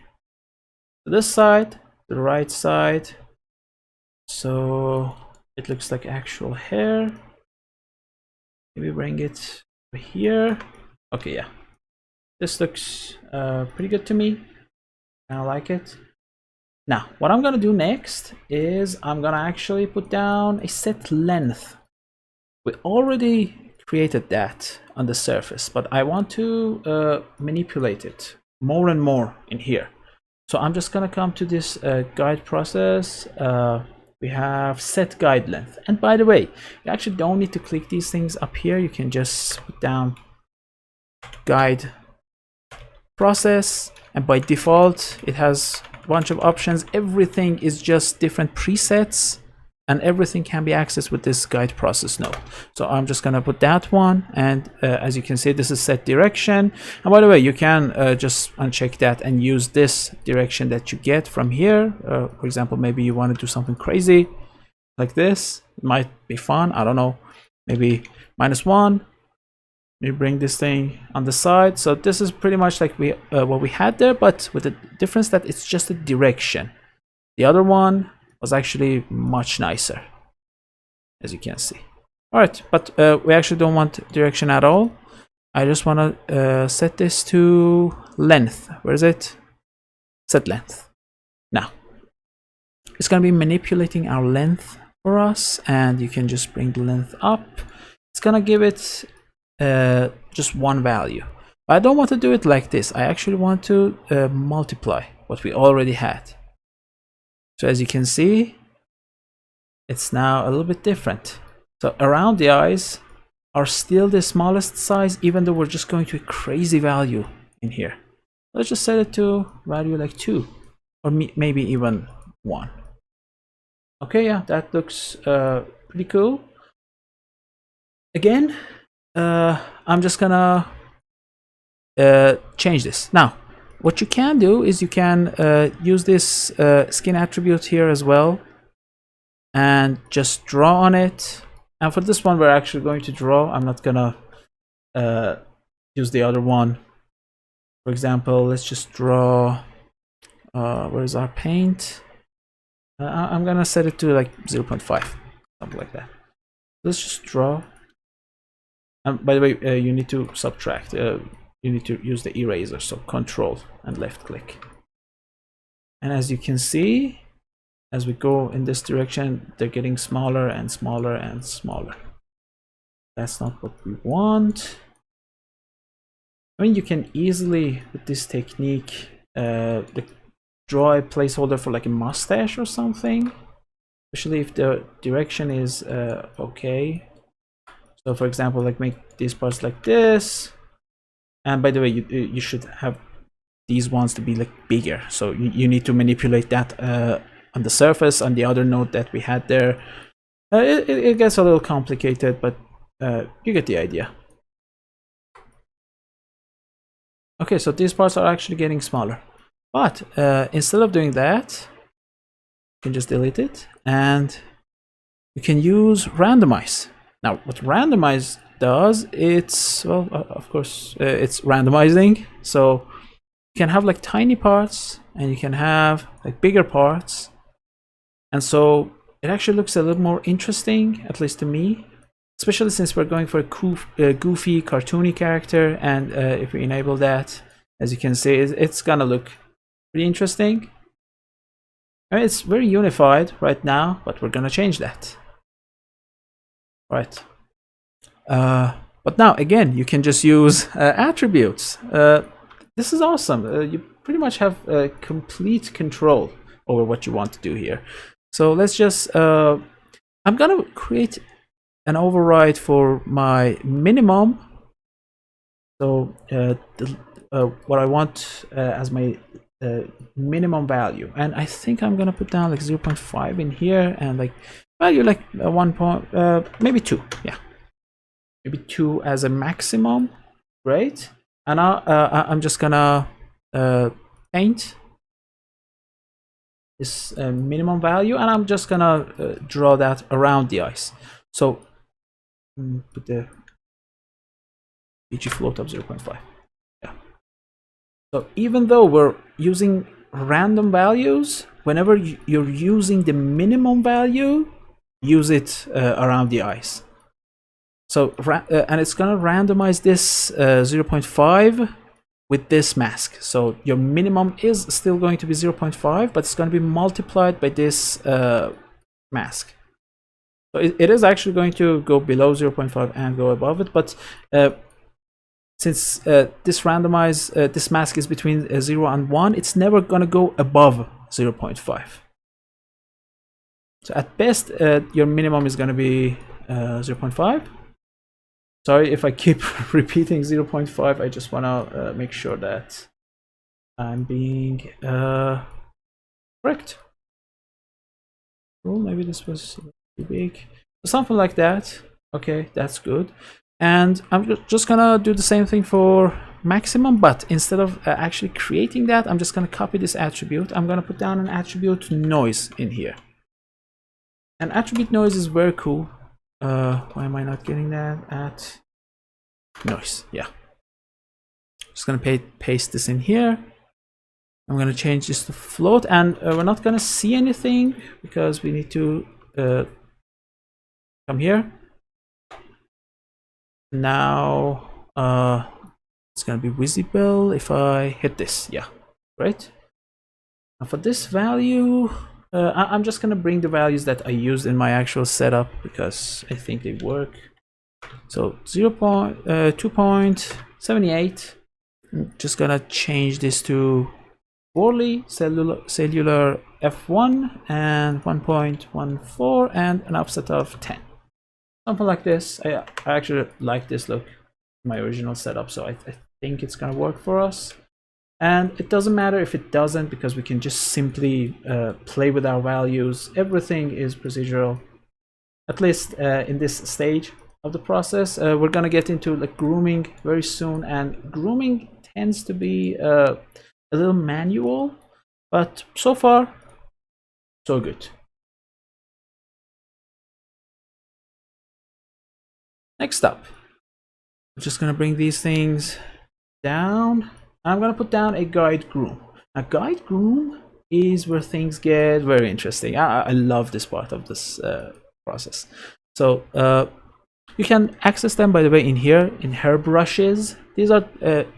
to this side, to the right side. So it looks like actual hair. Maybe bring it over here. Okay, yeah. This looks pretty good to me. I like it. Now, what I'm gonna do next is I'm gonna actually put down a set length. We already created that on the surface, but I want to manipulate it more and more in here. So I'm just gonna come to this guide process. We have set guide length. And by the way, you actually don't need to click these things up here. You can just put down guide process, and by default, it has bunch of options. Everything is just different presets, and everything can be accessed with this guide process node. So I'm just gonna put that one, and as you can see, this is set direction. And by the way, you can just uncheck that and use this direction that you get from here. For example, maybe you want to do something crazy like this. It might be fun. I don't know. Maybe -1. We bring this thing on the side. So this is pretty much like what we had there, but with the difference that it's just a direction. The other one, was actually much nicer, as you can see. All right, but we actually don't want direction at all. I just want to set this to length. Where is it? Set length. Now, it's going to be manipulating our length for us, and you can just bring the length up. It's going to give it just one value. But I don't want to do it like this. I actually want to multiply what we already had. So as you can see, it's now a little bit different. So around the eyes are still the smallest size, even though we're just going to a crazy value in here. Let's just set it to value like 2, or maybe even 1. Okay, yeah, that looks pretty cool. Again, I'm just gonna change this. Now, what you can do is you can use this skin attribute here as well, and just draw on it. And for this one, we're actually going to draw. I'm not gonna use the other one. For example, let's just draw. Where is our paint? I'm gonna set it to like 0.5, something like that. Let's just draw. By the way, you need to subtract. You need to use the eraser, so Control and left click. And as you can see, as we go in this direction, they're getting smaller and smaller and smaller. That's not what we want. I mean, you can easily, with this technique, draw a placeholder for like a mustache or something, especially if the direction is okay. So for example, like make these parts like this. And by the way, you should have these ones to be like bigger. So you need to manipulate that on the surface. On the other node that we had there, it gets a little complicated, but you get the idea. Okay, so these parts are actually getting smaller. But instead of doing that, you can just delete it, and you can use randomize. Now, what randomize does, it's, well, of course, it's randomizing. So you can have like tiny parts, and you can have like bigger parts. And so it actually looks a little more interesting, at least to me, especially since we're going for a goofy, cartoony character. And if we enable that, as you can see, it's gonna look pretty interesting. I mean, it's very unified right now, but we're gonna change that. Right. But now again, you can just use attributes. This is awesome. You pretty much have complete control over what you want to do here. So let's just, I'm gonna create an override for my minimum. So what I want as my minimum value, and I think I'm gonna put down like 0.5 in here, and like value like 1 point, maybe 2, yeah, maybe 2 as a maximum. Great. And I'm just gonna paint this minimum value, and I'm just gonna draw that around the eyes. So put the PG float of 0.5. Yeah. So even though we're using random values, whenever you're using the minimum value, use it around the eyes. So and it's gonna randomize this 0.5 with this mask. So your minimum is still going to be 0.5, but it's going to be multiplied by this mask. So it is actually going to go below 0.5 and go above it, but since this mask is between 0 and 1, it's never going to go above 0.5. So at best, your minimum is going to be 0.5. Sorry if I keep repeating 0.5. I just want to make sure that I'm being correct. Oh, maybe this was too big. Something like that. Okay, that's good. And I'm just gonna do the same thing for maximum, but instead of actually creating that, I'm just gonna copy this attribute. I'm gonna put down an attribute noise in here. And attribute noise is very cool. Why am I not getting that at noise? Yeah. Just gonna paste this in here. I'm gonna change this to float, and we're not gonna see anything because we need to come here. Now it's gonna be visible if I hit this. Yeah, right. Now for this value, I'm just gonna bring the values that I used in my actual setup because I think they work. So 2.78. I'm just gonna change this to poorly cellular f1 and 1.14 and an offset of 10, something like this. I actually like this look in my original setup, so I think it's gonna work for us. And it doesn't matter if it doesn't, because we can just simply play with our values. Everything is procedural, at least in this stage of the process. We're gonna get into like grooming very soon, and grooming tends to be a little manual, but so far so good. Next up, I'm just gonna bring these things down. I'm gonna put down a guide groom. A guide groom is where things get very interesting. I love this part of this process. So you can access them, by the way, in here in hair brushes. These are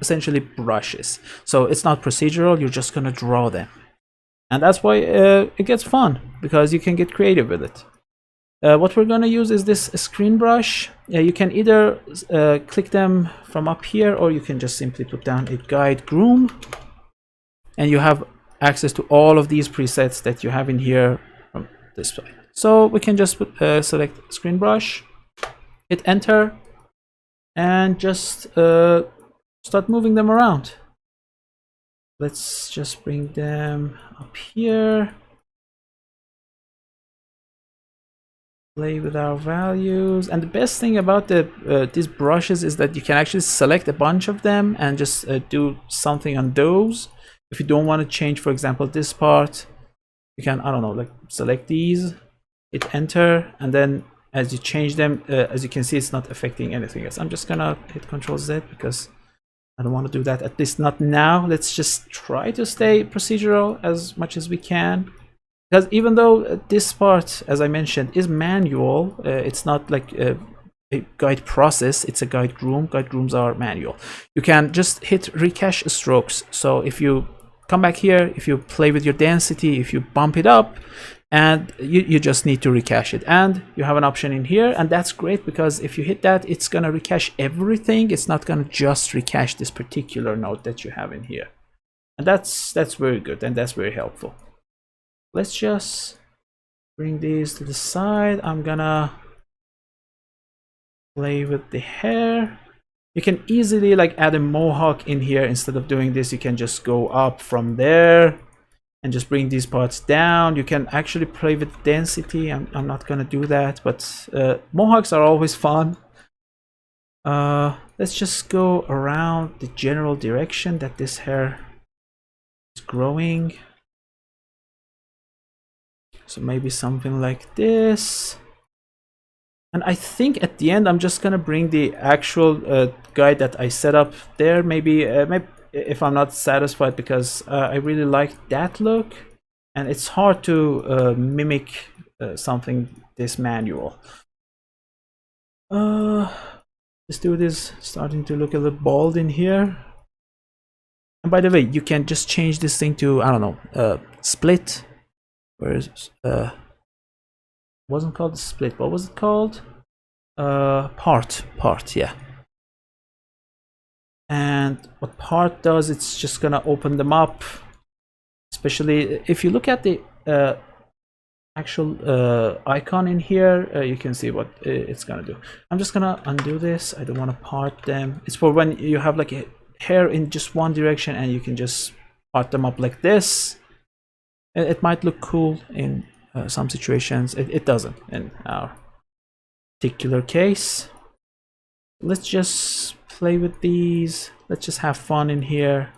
essentially brushes, so it's not procedural. You're just gonna draw them, and that's why it gets fun, because you can get creative with it. What we're gonna use is this screen brush. You can either click them from up here, or you can just simply put down a guide groom, and you have access to all of these presets that you have in here from this way. So we can just select screen brush, hit enter, and just start moving them around. Let's just bring them up here. Play with our values. And the best thing about these brushes is that you can actually select a bunch of them and just do something on those. If you don't want to change, for example, this part, you can, I don't know, like select these, hit enter, and then as you change them, as you can see, it's not affecting anything else. I'm just gonna hit Control Z because I don't want to do that, at least not now. Let's just try to stay procedural as much as we can. Because even though this part, as I mentioned, is manual, it's not like a guide process, it's a guide groom. Guide grooms are manual. You can just hit recache strokes. So if you come back here, if you play with your density, if you bump it up, and you just need to recache it. And you have an option in here, and that's great, because if you hit that, it's gonna recache everything. It's not gonna just recache this particular node that you have in here. And that's very good, and that's very helpful. Let's just bring these to the side. I'm gonna play with the hair. You can easily like add a mohawk in here. Instead of doing this, you can just go up from there and just bring these parts down. You can actually play with density. I'm not gonna do that, but mohawks are always fun. Let's just go around the general direction that this hair is growing. So maybe something like this. And I think at the end, I'm just gonna bring the actual guide that I set up there. Maybe if I'm not satisfied, because I really like that look, and it's hard to mimic something this manual. This dude is starting to look a little bald in here. And by the way, you can just change this thing to, I don't know, split. Whereas wasn't called split, what was it called? Part, yeah. And what part does, it's just gonna open them up. Especially if you look at the actual icon in here, you can see what it's gonna do. I'm just gonna undo this. I don't want to part them. It's for when you have like a hair in just one direction, and you can just part them up like this. It might look cool in some situations. It doesn't in our particular case. Let's just play with these. Let's just have fun in here.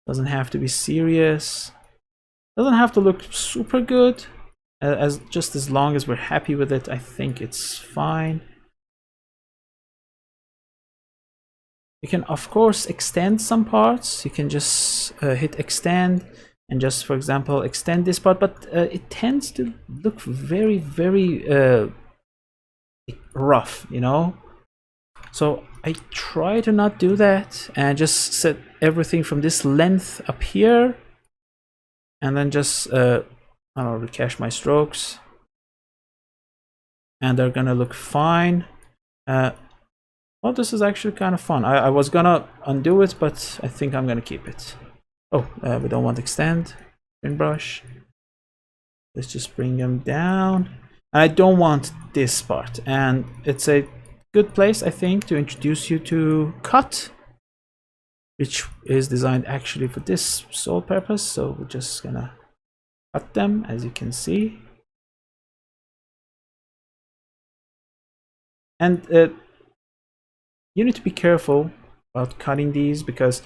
Doesn't have to be serious. Doesn't have to look super good. Just as long as we're happy with it, I think it's fine. You can of course extend some parts. You can just hit extend and just, for example, extend this part, but it tends to look very, very rough, you know. So I try to not do that and just set everything from this length up here, and then just I don't know, recache my strokes, and they're gonna look fine. Well, this is actually kind of fun. I was gonna undo it, but I think I'm gonna keep it. Oh, we don't want extend brush. Let's just bring them down. I don't want this part, and it's a good place, I think, to introduce you to cut, which is designed actually for this sole purpose. So we're just gonna cut them, as you can see. And you need to be careful about cutting these because,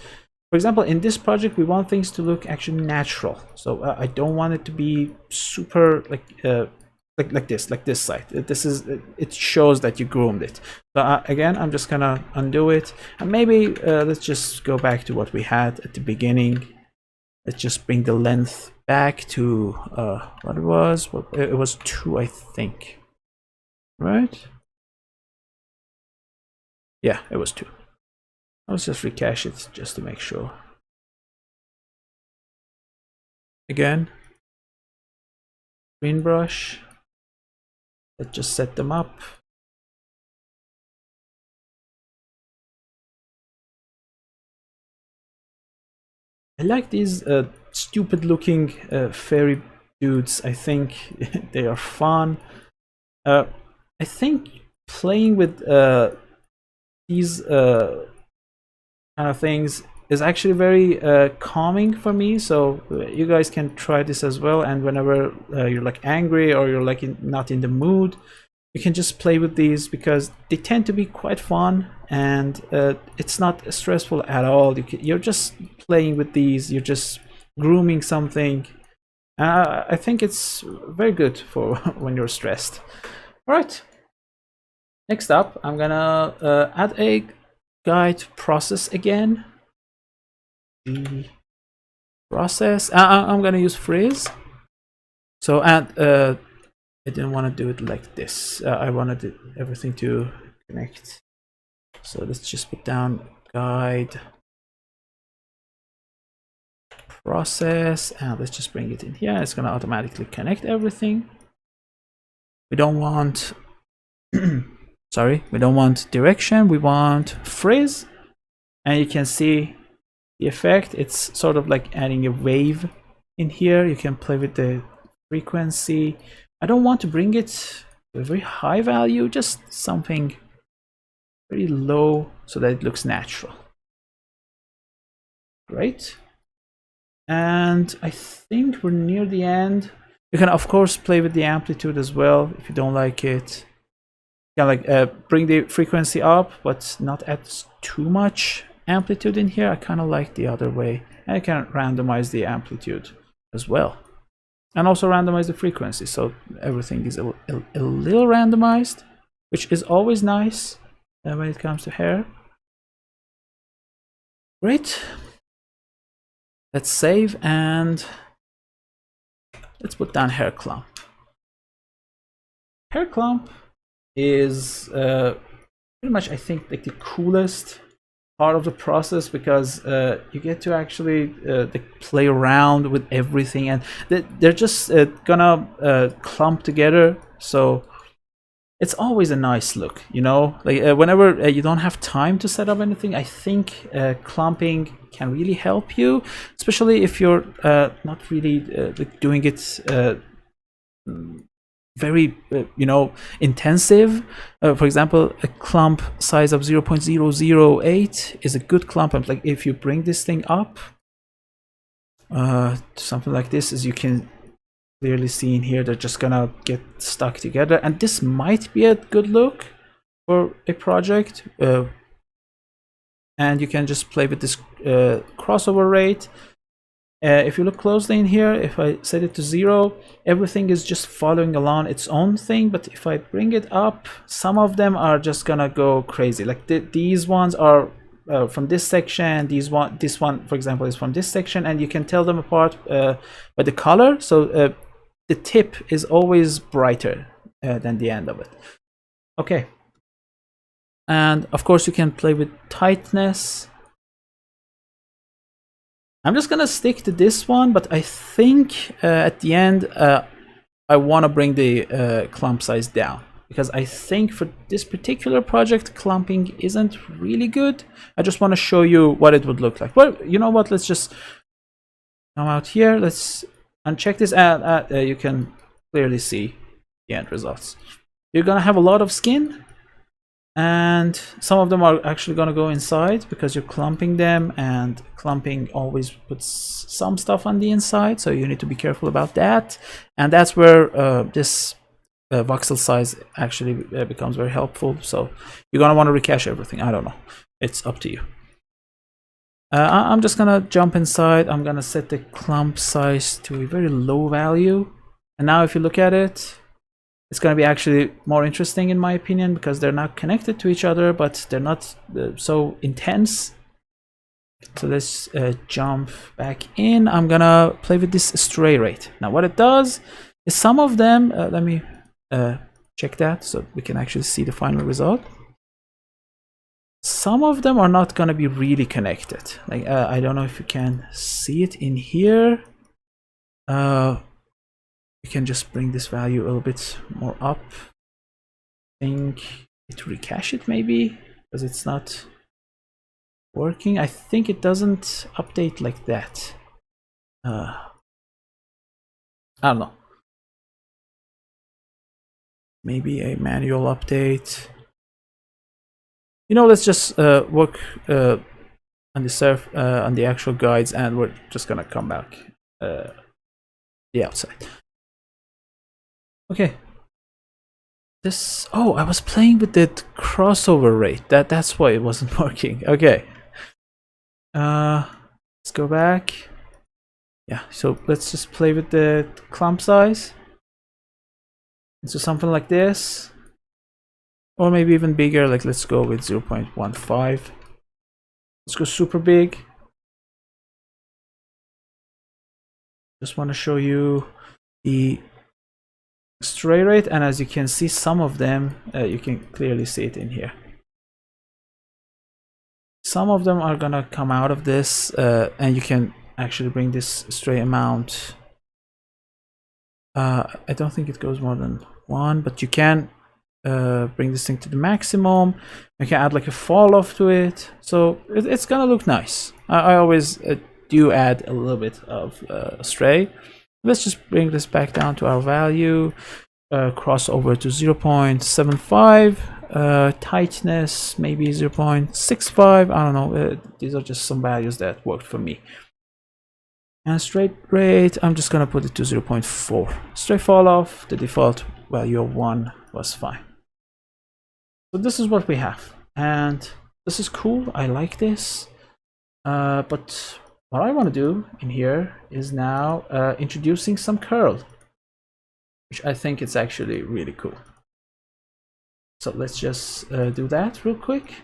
for example, in this project, we want things to look actually natural. So I don't want it to be super like this side. It shows that you groomed it. So again, I'm just gonna undo it, and maybe let's just go back to what we had at the beginning. Let's just bring the length back to what it was. Well, it was 2, I think, right? Yeah, it was 2. Let's just recache it just to make sure. Again, green brush. Let's just set them up. I like these stupid looking fairy dudes. I think they are fun. I think playing with these kind of things is actually very calming for me. So you guys can try this as well. And whenever you're like angry or you're like not in the mood, you can just play with these because they tend to be quite fun, and it's not stressful at all. You're just playing with these. You're just grooming something. I think it's very good for when you're stressed. All right. Next up, I'm gonna add a guide process again. The process. I'm gonna use freeze. So add. I didn't want to do it like this. I wanted everything to connect. So let's just put down guide process, and let's just bring it in here. It's gonna automatically connect everything. We don't want sorry, we don't want direction, we want freeze. And you can see the effect. It's sort of like adding a wave in here. You can play with the frequency. I don't want to bring it to a very high value, just something very low so that it looks natural. Great. And I think we're near the end. You can of course play with the amplitude as well if you don't like it. You can like bring the frequency up, but not add too much amplitude in here. I kind of like the other way. And I can randomize the amplitude as well, and also randomize the frequency, so everything is a little randomized, which is always nice when it comes to hair. Great. Let's save, and let's put down hair clump. Hair clump is pretty much, I think, like the coolest part of the process, because you get to actually play around with everything, and they're just gonna clump together. So it's always a nice look, you know. Like whenever you don't have time to set up anything, I think clumping can really help you, especially if you're not really like doing it very you know, intensive. For example, a clump size of 0.008 is a good clump. And like if you bring this thing up to something like this, as you can clearly see in here, they're just gonna get stuck together, and this might be a good look for a project. And you can just play with this crossover rate. If you look closely in here, if I set it to 0, everything is just following along its own thing. But if I bring it up, some of them are just gonna go crazy. Like these ones are from this section. This one, for example, is from this section, and you can tell them apart by the color. So the tip is always brighter than the end of it. Okay. And of course, you can play with tightness. I'm just gonna stick to this one, but I think at the end I want to bring the clump size down, because I think for this particular project clumping isn't really good. I just want to show you what it would look like. Well, you know what, let's just come out here, let's uncheck this, and you can clearly see the end results. You're gonna have a lot of skin, and some of them are actually going to go inside because you're clumping them, and clumping always puts some stuff on the inside, so you need to be careful about that. And that's where this voxel size actually becomes very helpful. So you're going to want to recache everything. I don't know, it's up to you. I'm just gonna jump inside. I'm gonna set the clump size to a very low value, and now if you look at it, it's going to be actually more interesting in my opinion, because they're not connected to each other, but they're not so intense. So let's jump back in. I'm going to play with this stray rate. Now what it does is some of them, let me check that so we can actually see the final result. Some of them are not going to be really connected. Like I don't know if you can see it in here. We can just bring this value a little bit more up. I think it recache it maybe, because it's not working. I think it doesn't update like that. I don't know. Maybe a manual update. You know, let's just work on the actual guides, and we're just gonna come back the outside. Okay. This, oh, I was playing with the crossover rate. That's why it wasn't working. Okay. Let's go back. Yeah, so let's just play with the clump size. So something like this. Or maybe even bigger, like let's go with 0.15. Let's go super big. Just want to show you the stray rate, and as you can see, some of them you can clearly see it in here. Some of them are gonna come out of this, and you can actually bring this stray amount. I don't think it goes more than 1, but you can bring this thing to the maximum. You can add like a fall off to it, so it's gonna look nice. I always do add a little bit of stray. Let's just bring this back down to our value, cross over to 0.75, tightness maybe 0.65, I don't know, these are just some values that worked for me. And straight rate, I'm just gonna put it to 0.4. Straight fall off, the default value of 1 was fine. So this is what we have, and this is cool, I like this, but what I want to do in here is now introducing some curl, which I think it's actually really cool. So let's just do that real quick.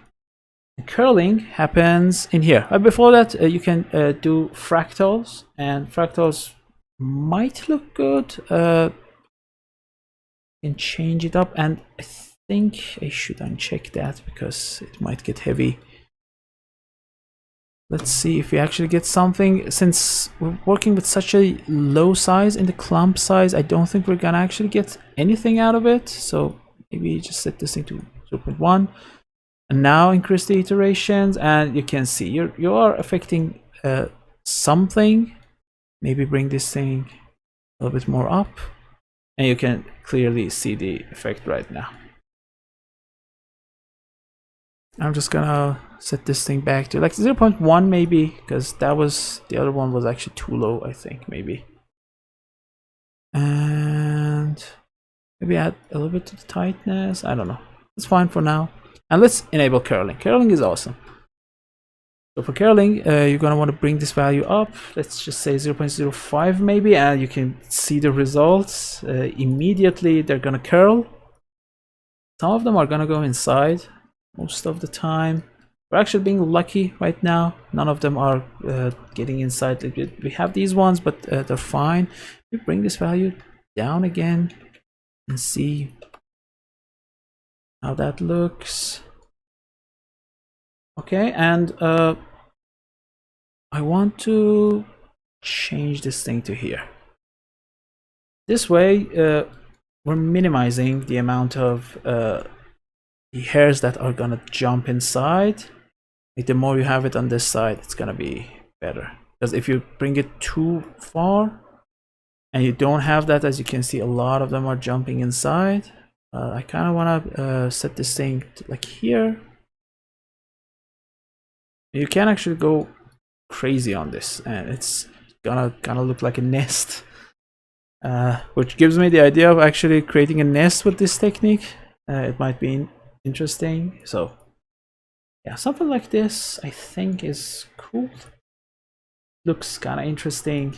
And curling happens in here. Before that, you can do fractals, and fractals might look good. You can change it up, and I think I should uncheck that because it might get heavy. Let's see if we actually get something. Since we're working with such a low size in the clump size, I don't think we're gonna actually get anything out of it. So maybe just set this thing to 0.1, and now increase the iterations, and you can see you are affecting something. Maybe bring this thing a little bit more up, and you can clearly see the effect right now. I'm just gonna set this thing back to like 0.1 maybe, because that was, the other one was actually too low, I think, maybe. And maybe add a little bit to the tightness, I don't know. It's fine for now. And let's enable curling. Curling is awesome. So for curling, you're gonna want to bring this value up. Let's just say 0.05 maybe, and you can see the results. Immediately they're gonna curl. Some of them are gonna go inside most of the time. we're actually being lucky right now. None of them are getting inside. We have these ones, but they're fine. We bring this value down again and see how that looks. Okay, and I want to change this thing to here. This way, we're minimizing the amount of the hairs that are gonna jump inside. Like the more you have it on this side, it's gonna be better. Because if you bring it too far and you don't have that, as you can see, a lot of them are jumping inside. I kind of want to set this thing to like here. You can actually go crazy on this, and it's gonna kind of look like a nest, which gives me the idea of actually creating a nest with this technique. It might be interesting. So yeah, something like this I think is cool. Looks kind of interesting.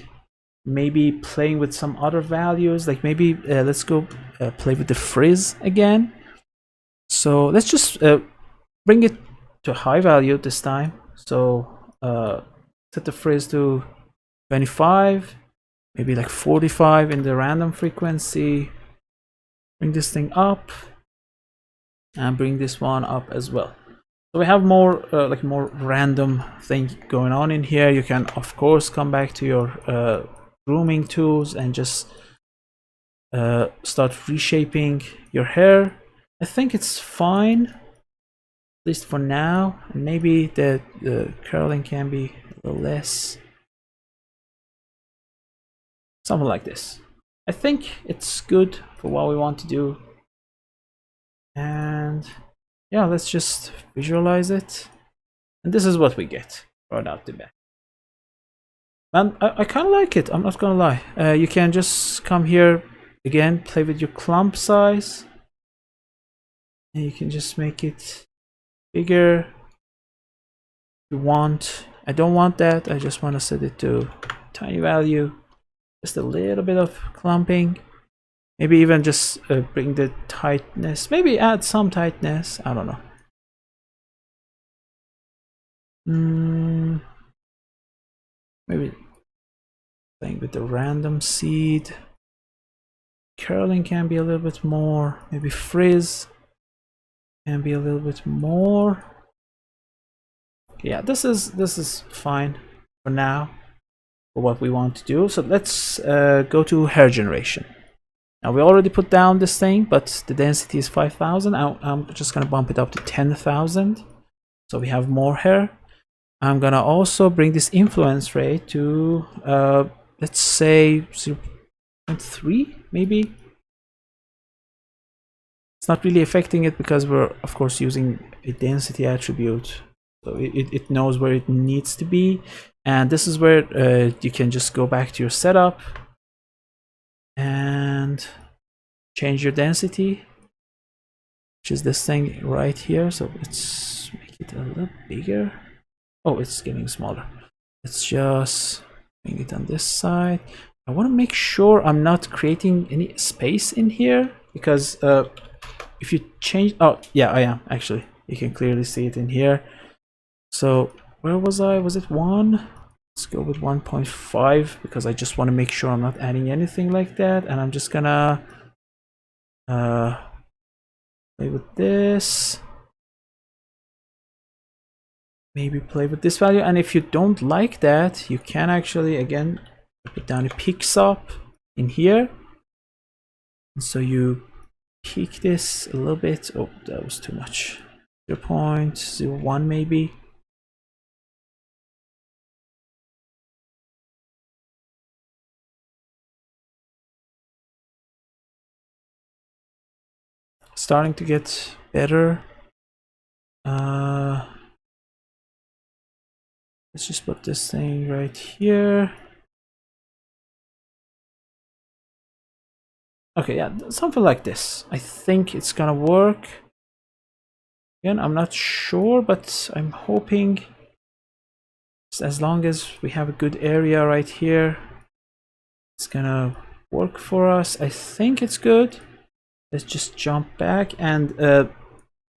Maybe playing with some other values, like maybe let's go play with the frizz again. So let's just bring it to high value this time. So set the frizz to 25, maybe like 45 in the random frequency. Bring this thing up and bring this one up as well. So we have more like more random thing going on in here. You can of course come back to your grooming tools and just start reshaping your hair. I think it's fine, at least for now. And maybe the curling can be a little less, something like this. I think it's good for what we want to do. And yeah, let's just visualize it. And this is what we get right out the back. And I kind of like it, I'm not gonna lie. You can just come here again, play with your clump size, and you can just make it bigger if you want. I don't want that, I just want to set it to tiny value, just a little bit of clumping. Maybe even just bring the tightness, maybe add some tightness, I don't know. Maybe playing with the random seed. Curling can be a little bit more. Maybe frizz can be a little bit more. Yeah, this is fine for now for what we want to do. So let's go to hair generation. Now we already put down this thing, but the density is 5,000. I'm just gonna bump it up to 10,000, so we have more hair. I'm gonna also bring this influence rate to let's say 0.3 maybe. It's not really affecting it because we're of course using a density attribute, so it knows where it needs to be. And this is where you can just go back to your setup and change your density, which is this thing right here. So let's make it a little bigger. Oh, it's getting smaller. Let's just bring it on this side. I want to make sure I'm not creating any space in here, because if you change, oh yeah, I am actually, you can clearly see it in here. So where was I? Was it 1? Let's go with 1.5 because I just want to make sure I'm not adding anything like that. And I'm just gonna play with this. Maybe play with this value. And if you don't like that, you can actually again put down a picks up in here. And so you peak this a little bit. Oh, that was too much. 0.01 maybe. Starting to get better. Let's just put this thing right here. Okay, yeah, something like this. I think it's gonna work. Again, I'm not sure, but I'm hoping as long as we have a good area right here, it's gonna work for us. I think it's good. Let's just jump back, and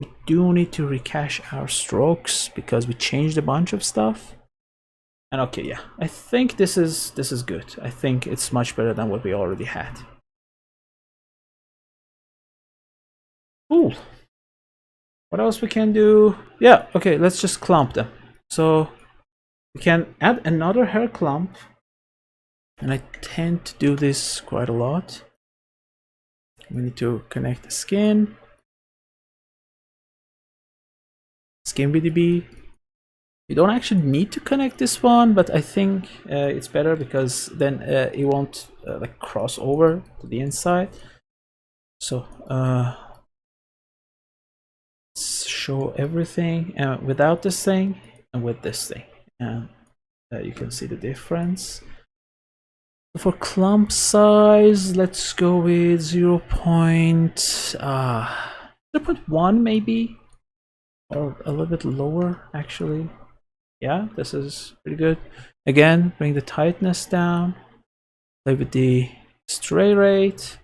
we do need to recache our strokes because we changed a bunch of stuff. And okay, yeah, I think this is good. I think it's much better than what we already had. Cool. What else we can do? Yeah, okay, let's just clump them. So we can add another hair clump, and I tend to do this quite a lot. We need to connect the skin, SkinBDB. You don't actually need to connect this one, but I think it's better because then it won't like cross over to the inside. So show everything without this thing and with this thing, and you can see the difference. For clump size, let's go with 0.1 maybe, or a little bit lower actually. Yeah, this is pretty good. Again, bring the tightness down, play with the stray rate,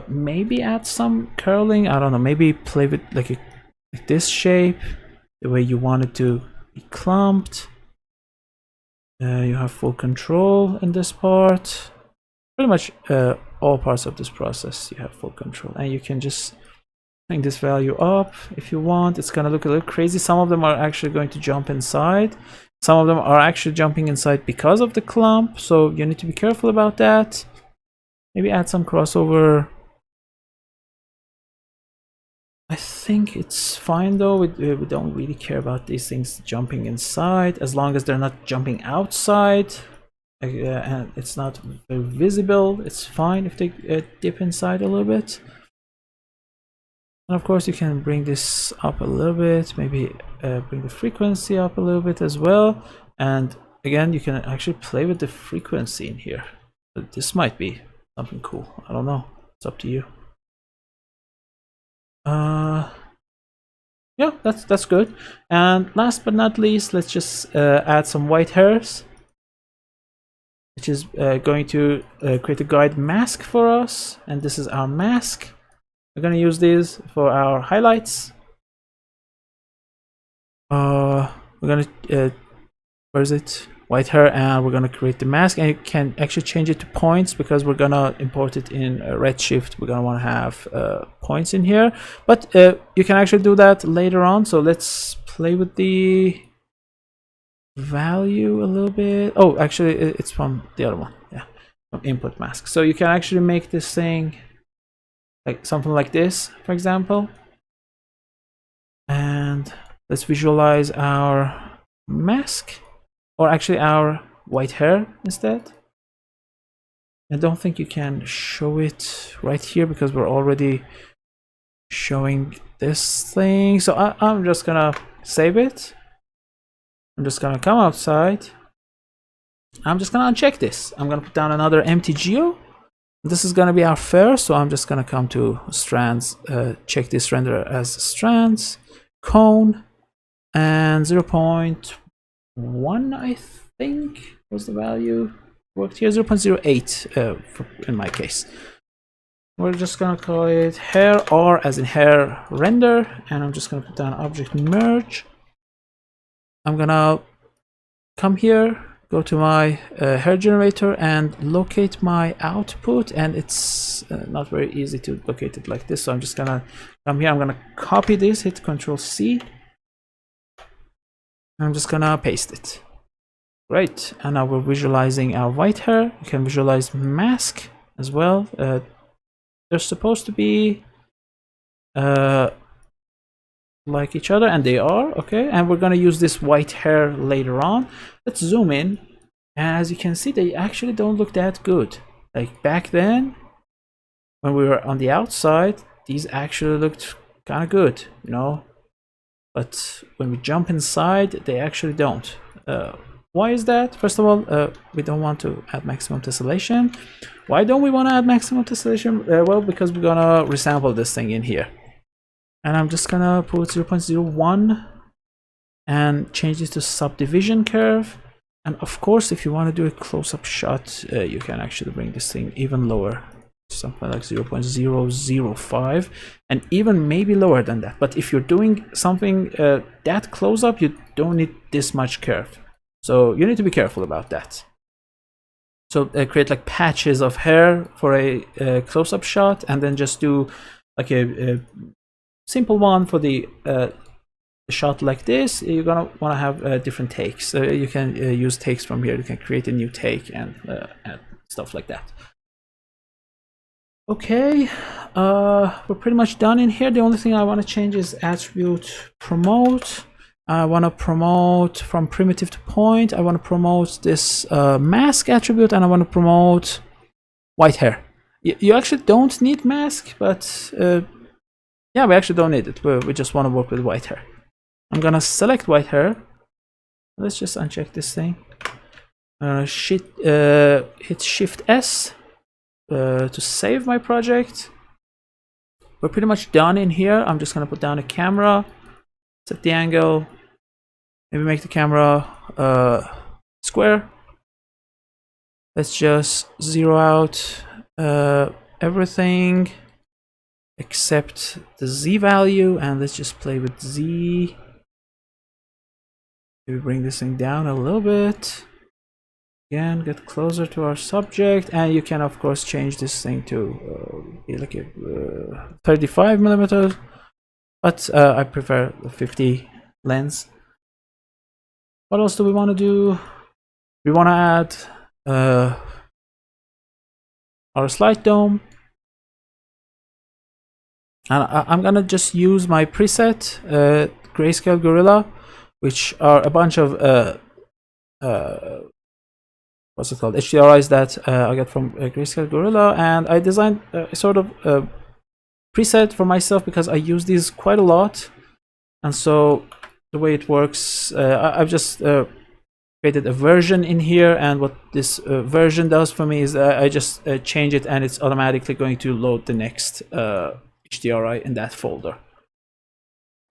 maybe add some curling. I don't know, maybe play with like this shape, the way you want it to be clumped. You have full control in this part. Pretty much all parts of this process you have full control, and you can just bring this value up if you want. It's gonna look a little crazy. Some of them are actually going to jump inside. Some of them are actually jumping inside because of the clump, so you need to be careful about that. Maybe add some crossover. I think it's fine though. We don't really care about these things jumping inside as long as they're not jumping outside, and it's not very visible. It's fine if they dip inside a little bit. And of course you can bring this up a little bit, maybe bring the frequency up a little bit as well. And again, you can actually play with the frequency in here. But this might be something cool. I don't know. It's up to you. Yeah, that's good. And last but not least, let's just add some white hairs, which is going to create a guide mask for us. And this is our mask. We're going to use these for our highlights. We're going to where is it? White hair, and we're going to create the mask, and you can actually change it to points because we're going to import it in Redshift. We're going to want to have points in here, but you can actually do that later on. So let's play with the value a little bit. Oh, actually it's from the other one. Yeah, from input mask. So you can actually make this thing like something like this, for example. And let's visualize our mask, or actually our white hair instead. I don't think you can show it right here because we're already showing this thing. So I'm just gonna save it. I'm just gonna come outside. I'm just gonna uncheck this. I'm gonna put down another empty geo. This is gonna be our fair, so I'm just gonna come to strands, check this render as strands, cone, and 0.1 I think was the value worked here. 0.08 in my case. We're just gonna call it hair, or as in hair render, and I'm just gonna put down object merge. I'm gonna come here, go to my hair generator and locate my output, and it's not very easy to locate it like this, so I'm just gonna come here. I'm gonna copy this, hit Control C. I'm just gonna paste it. Great, and now we're visualizing our white hair. You can visualize mask as well. They're supposed to be like each other, and they are. Okay, and we're gonna use this white hair later on. Let's zoom in, and as you can see, they actually don't look that good. Like back then when we were on the outside, these actually looked kind of good, you know, but when we jump inside, they actually don't. Why is that? First of all, we don't want to add maximum tessellation. Why don't we want to add maximum tessellation? Well, because we're gonna resample this thing in here. And I'm just gonna put 0.01 and change this to subdivision curve. And of course, if you want to do a close-up shot, you can actually bring this thing even lower. something like 0.005, and even maybe lower than that. But if you're doing something that close up, you don't need this much curve, so you need to be careful about that. So create like patches of hair for a close-up shot, and then just do like a simple one for the shot like this. You're gonna want to have different takes. You can use takes from here. You can create a new take and stuff like that. Okay, we're pretty much done in here. The only thing I want to change is attribute promote. I want to promote from primitive to point. I want to promote this mask attribute, and I want to promote white hair. You actually don't need mask, but yeah, we actually don't need it. We just want to work with white hair. I'm gonna select white hair. Let's just uncheck this thing. Hit Shift S to save my project. We're pretty much done in here. I'm just gonna put down a camera, set the angle, maybe make the camera square. Let's just zero out everything except the Z value, and let's just play with Z. Maybe bring this thing down a little bit. Again, get closer to our subject, and you can of course change this thing to like a 35 millimeters, but I prefer the 50 lens. What else do we want to do? We want to add our slide dome, and I'm gonna just use my preset Grayscale Gorilla, which are a bunch of what's it called, HDRIs that I got from Grayscale Gorilla, and I designed a sort of preset for myself because I use these quite a lot. And so the way it works, I've just created a version in here, and what this version does for me is I just change it, and it's automatically going to load the next HDRI in that folder.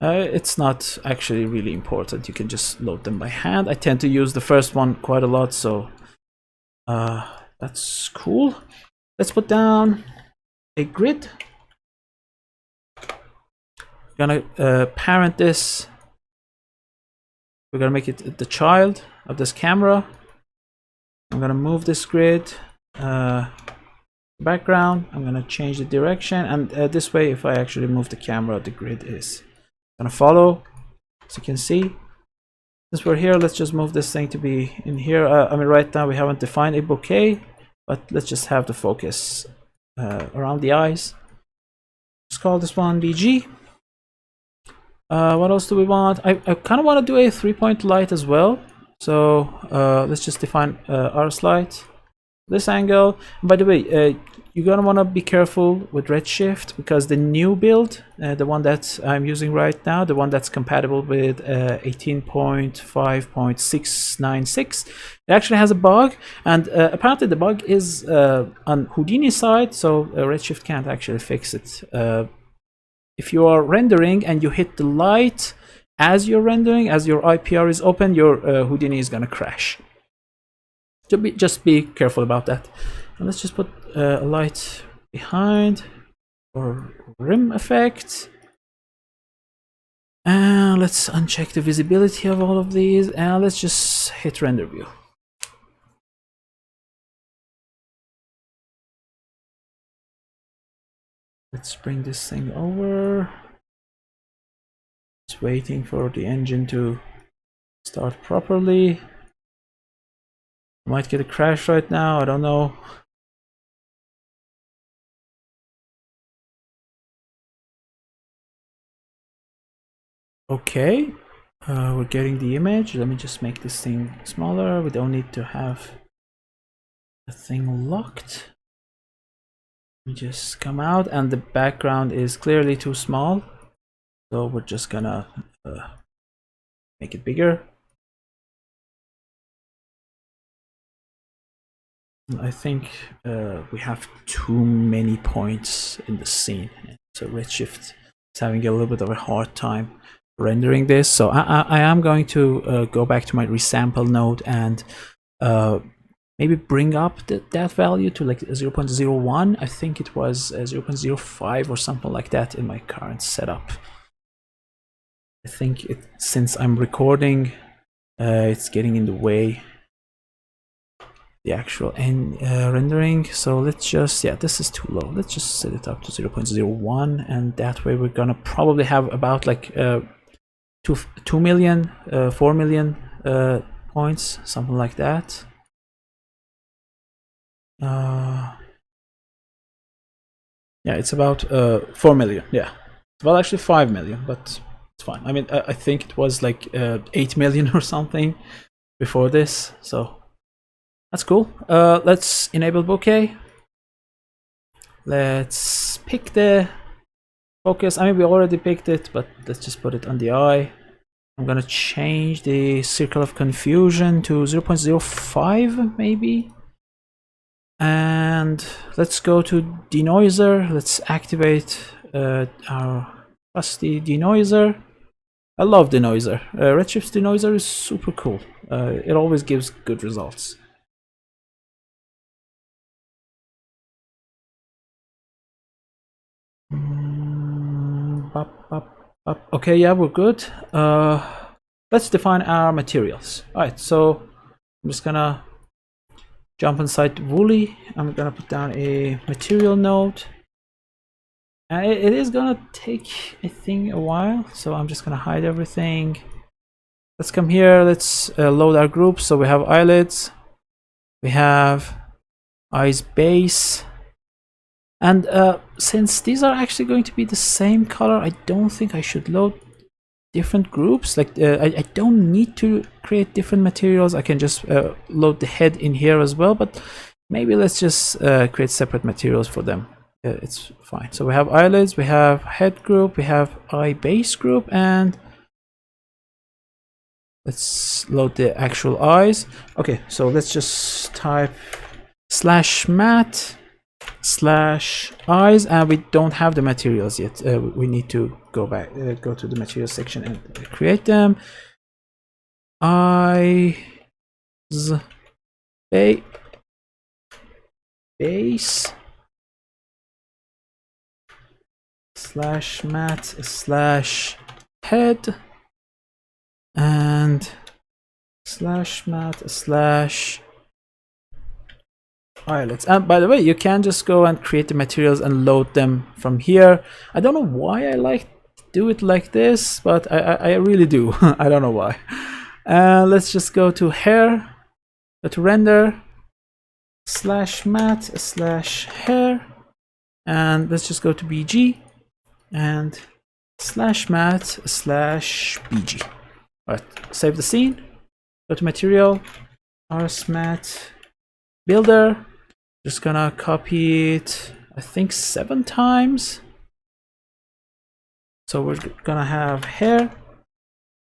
It's not actually really important. You can just load them by hand. I tend to use the first one quite a lot, so that's cool. Let's put down a grid. We're gonna parent this. We're gonna make it the child of this camera. I'm gonna move this grid background. I'm gonna change the direction, and this way, if I actually move the camera, the grid is gonna follow. As you can see, since we're here, let's just move this thing to be in here. I mean, right now we haven't defined a bouquet, but let's just have the focus around the eyes. Let's call this one BG. What else do we want? I kind of want to do a 3-point light as well. So let's just define our light, this angle. And by the way, you're gonna want to be careful with Redshift, because the new build, the one that I'm using right now, the one that's compatible with 18.5.696, it actually has a bug, and apparently the bug is on Houdini side, so Redshift can't actually fix it. If you are rendering and you hit the light as you're rendering, as your IPR is open, your Houdini is gonna crash. So just be careful about that. And let's just put a light behind for rim effect. And let's uncheck the visibility of all of these, and let's just hit render view. Let's bring this thing over. It's waiting for the engine to start properly. Might get a crash right now, I don't know. Okay, we're getting the image. Let me just make this thing smaller. We don't need to have the thing locked. We just come out, and the background is clearly too small, so we're just gonna make it bigger. I think we have too many points in the scene, so Redshift is having a little bit of a hard time rendering this. So I am going to go back to my resample node and maybe bring up that value to like 0.01. I think it was 0.05 or something like that in my current setup. I think since I'm recording, it's getting in the way, the actual rendering. So let's just, yeah, this is too low. Let's just set it up to 0.01, and that way we're gonna probably have about like 2 million, 4 million points, something like that. Yeah, it's about 4 million. Yeah, well, actually 5 million, but it's fine. I mean, I think it was like 8 million or something before this, so that's cool. Let's enable bokeh. Let's pick the focus. I mean, we already picked it, but let's just put it on the eye. I'm gonna change the circle of confusion to 0.05 maybe. And let's go to denoiser. Let's activate our trusty denoiser. I love denoiser. Redshift's denoiser is super cool. It always gives good results. Okay, yeah, we're good. Let's define our materials. All right, so I'm just gonna jump inside Woolly. I'm gonna put down a material node. It is gonna take, I think, a while, so I'm just gonna hide everything. Let's come here. Let's load our groups. So we have eyelids, we have eyes base, and since these are actually going to be the same color, I don't think I should load different groups. Like I don't need to create different materials. I can just load the head in here as well, but maybe let's just create separate materials for them. It's fine. So we have eyelids, we have head group, we have eye base group, and let's load the actual eyes. Okay, so let's just type /matte /eyes, and we don't have the materials yet. We need to go back, go to the materials section and create them. Eyes base /matte /head and /matte eyelids. And by the way, you can just go and create the materials and load them from here. I don't know why I like to do it like this, but I really do. I don't know why. Let's just go to hair, go to render /matte /hair, and let's just go to BG and /matte /BG. All right, save the scene, go to material, rsmat builder. Just gonna copy it, I think 7 times. So we're gonna have hair,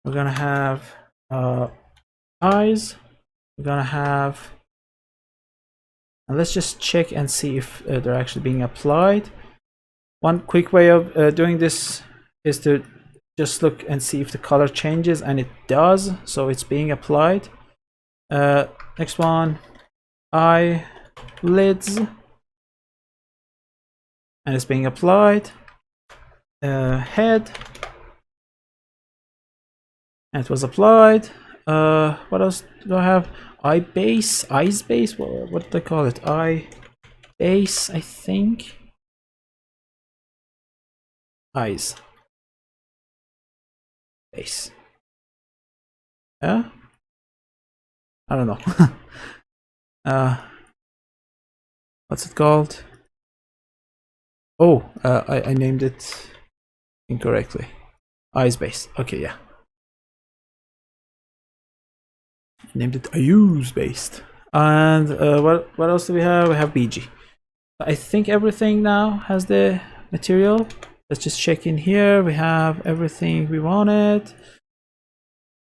we're gonna have eyes, we're gonna have, and let's just check and see if they're actually being applied. One quick way of doing this is to just look and see if the color changes, and it does, so it's being applied. Next one, eyelids, and it's being applied. Head, and it was applied. What else do I have? Eyes base, what do they call it? Eye base, I think. Eyes base. Yeah, I don't know. What's it called? Oh, I named it incorrectly. Eyes base. Okay, yeah. I named it Ayuse based. And what else do we have? We have BG. I think everything now has the material. Let's just check in here. We have everything we wanted.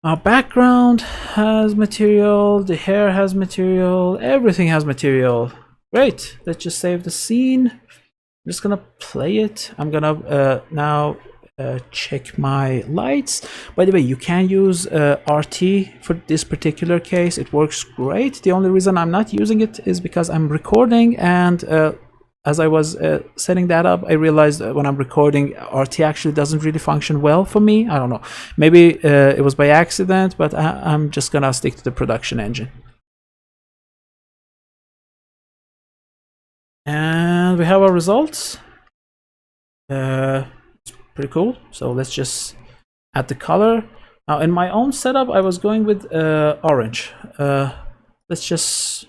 Our background has material, the hair has material, everything has material. Great, let's just save the scene. I'm just gonna play it. I'm gonna now check my lights. By the way, you can use RT for this particular case. It works great. The only reason I'm not using it is because I'm recording, and as I was setting that up, I realized when I'm recording, RT actually doesn't really function well for me. I don't know. Maybe it was by accident, but I'm just gonna stick to the production engine. And we have our results. It's pretty cool. So let's just add the color. Now in my own setup, I was going with orange. Let's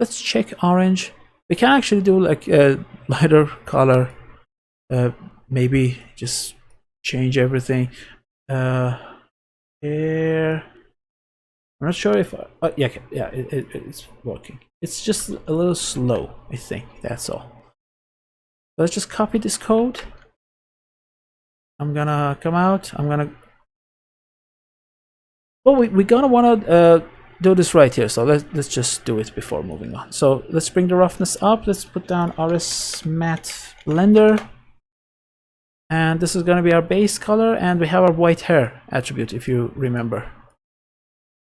check orange. We can actually do like a lighter color. Maybe just change everything. Here. I'm not sure if yeah, it's working. It's just a little slow, I think. That's all. Let's just copy this code. I'm gonna come out. I'm gonna. Well, we're gonna wanna do this right here. So let's just do it before moving on. So let's bring the roughness up. Let's put down RS Matte Blender, and this is gonna be our base color. And we have our white hair attribute, if you remember.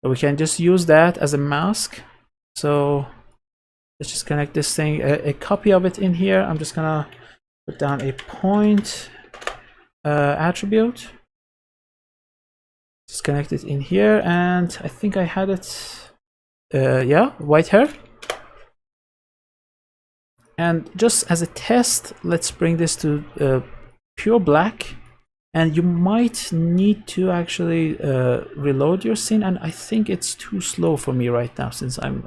So we can just use that as a mask. So let's just connect this thing, a copy of it in here. I'm just gonna put down a point attribute. Just connect it in here, and I think I had it. Yeah, white hair. And just as a test, let's bring this to pure black. And you might need to actually reload your scene, and I think it's too slow for me right now since I'm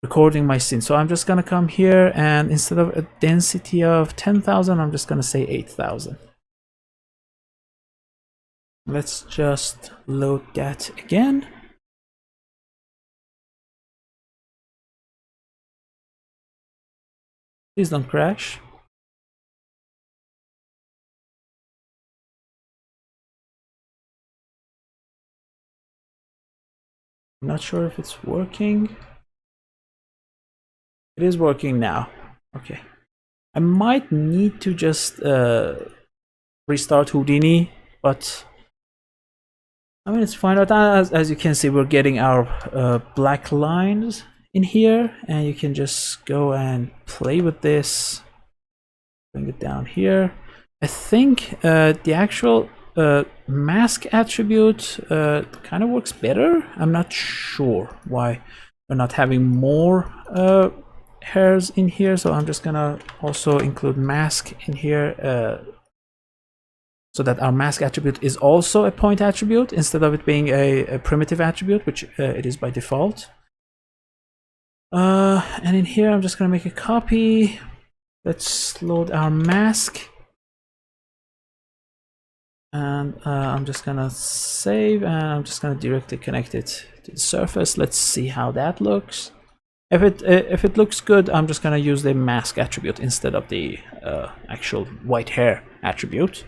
recording my scene. So I'm just gonna come here, and instead of a density of 10,000, I'm just gonna say 8,000. Let's just load that again. Please don't crash. I'm not sure if it's working. It is working now. Okay. I might need to just restart Houdini, but I mean, it's fine. As you can see, we're getting our black lines in here, and you can just go and play with this. Bring it down here. I think the actual mask attribute kind of works better. I'm not sure why we're not having more hairs in here, so I'm just gonna also include mask in here so that our mask attribute is also a point attribute instead of it being a primitive attribute, which it is by default. And in here, I'm just gonna make a copy. Let's load our mask. And I'm just gonna save, and I'm just gonna directly connect it to the surface. Let's see how that looks. If it looks good, I'm just gonna use the mask attribute instead of the actual white hair attribute.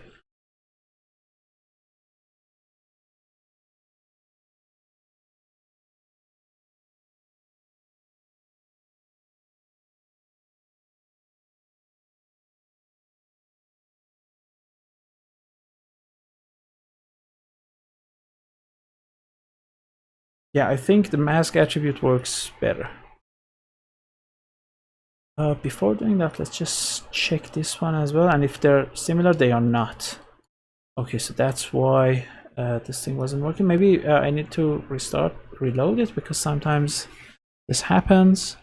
Yeah, I think the mask attribute works better. Before doing that, let's just check this one as well, and if they're similar, they are not. Okay, so that's why this thing wasn't working. Maybe I need to reload it, because sometimes this happens.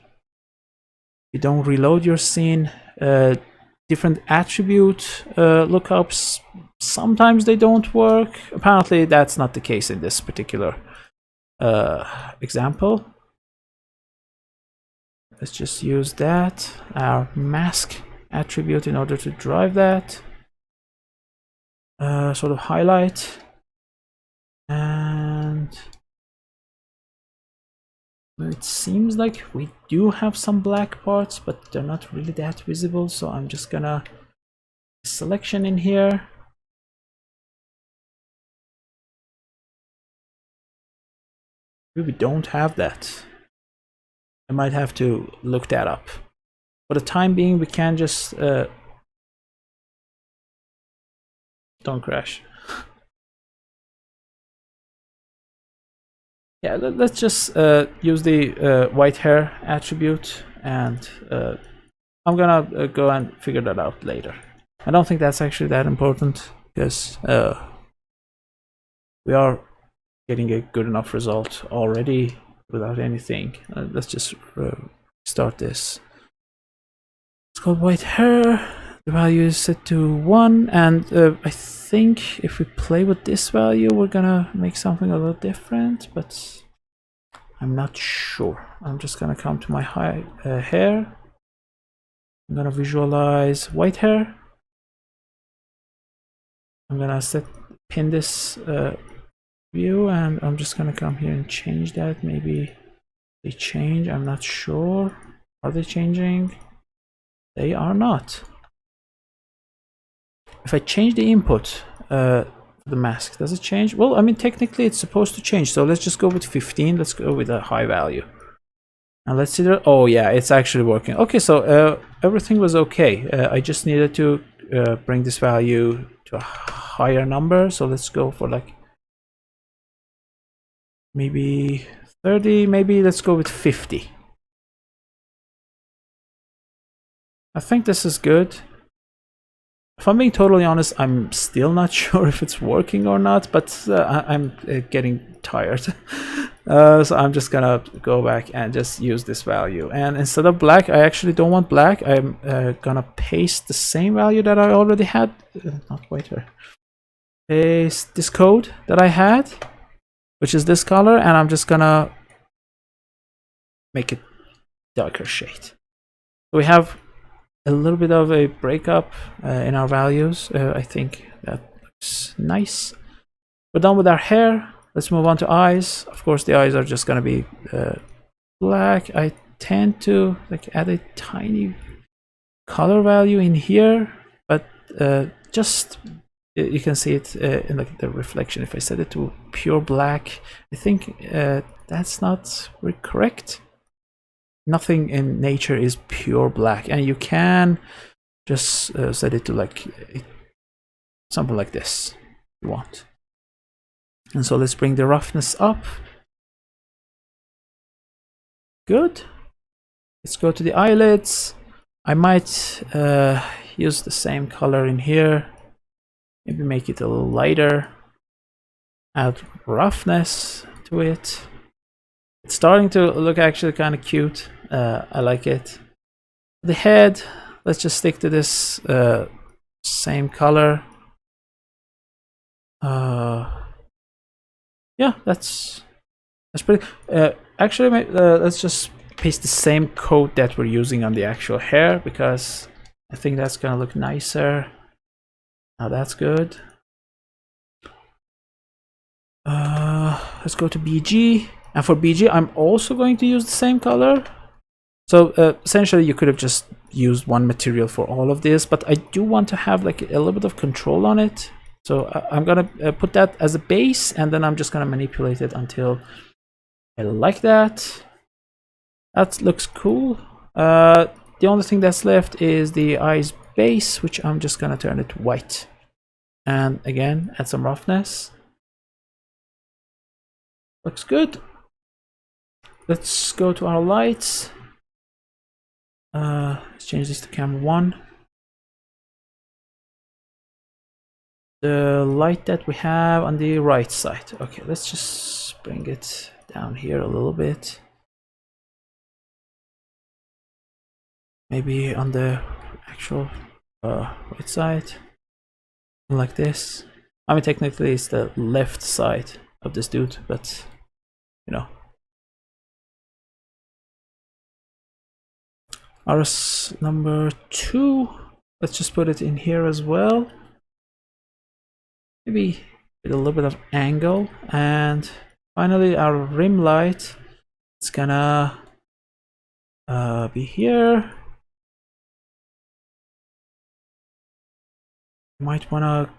You don't reload your scene. Different attribute lookups, sometimes they don't work. Apparently that's not the case in this particular example. Let's just use that, our mask attribute, in order to drive that sort of highlight. And it seems like we do have some black parts, but they're not really that visible, so I'm just gonna selection in here. Maybe we don't have that. I might have to look that up. For the time being, we can just don't crash. Yeah, let's just use the white hair attribute, and I'm gonna go and figure that out later. I don't think that's actually that important because we are getting a good enough result already without anything. Let's just start this. It's called white hair. The value is set to 1, and I think if we play with this value, we're gonna make something a little different, but I'm not sure. I'm just gonna come to my hair. I'm gonna visualize white hair. I'm gonna pin this view, and I'm just gonna come here and change that. Maybe they change, I'm not sure. Are they changing? They are not. If I change the input the mask, does it change? Well, I mean, technically it's supposed to change, so let's just go with 15. Let's go with a high value, and let's see that. Oh yeah, it's actually working. Okay, so everything was okay. I just needed to bring this value to a higher number, so let's go for like maybe 30. Maybe let's go with 50. I think this is good. If I'm being totally honest, I'm still not sure if it's working or not, but I'm getting tired. So I'm just gonna go back and just use this value. And instead of black, I actually don't want black. I'm gonna paste the same value that I already had. Not white hair. Paste this code that I had, which is this color, and I'm just gonna make it darker shade. So we have a little bit of a breakup in our values. I think that looks nice. We're done with our hair. Let's move on to eyes. Of course, the eyes are just gonna be black. I tend to like add a tiny color value in here, but just you can see it in like the reflection. If I set it to pure black, I think that's not very correct. Nothing in nature is pure black, and you can just set it to like something like this if you want. And so let's bring the roughness up. Good. Let's go to the eyelids. I might use the same color in here, maybe make it a little lighter, add roughness to it. It's starting to look actually kind of cute. I like it. The head, let's just stick to this same color. Yeah, that's pretty. Actually, let's just paste the same code that we're using on the actual hair, because I think that's gonna look nicer. Now that's good. Let's go to BG. And for BG, I'm also going to use the same color. So essentially, you could have just used one material for all of this, but I do want to have like a little bit of control on it. So I'm gonna put that as a base, and then I'm just gonna manipulate it until I like that. That looks cool. The only thing that's left is the eyes base, which I'm just gonna turn it white. And again, add some roughness. Looks good. Let's go to our lights. Let's change this to camera 1. The light that we have on the right side. Okay, let's just bring it down here a little bit. Maybe on the actual right side. Like this. I mean, technically it's the left side of this dude, but you know. RS number 2, let's just put it in here as well. Maybe with a little bit of angle. And finally our rim light, it's gonna be here. You might wanna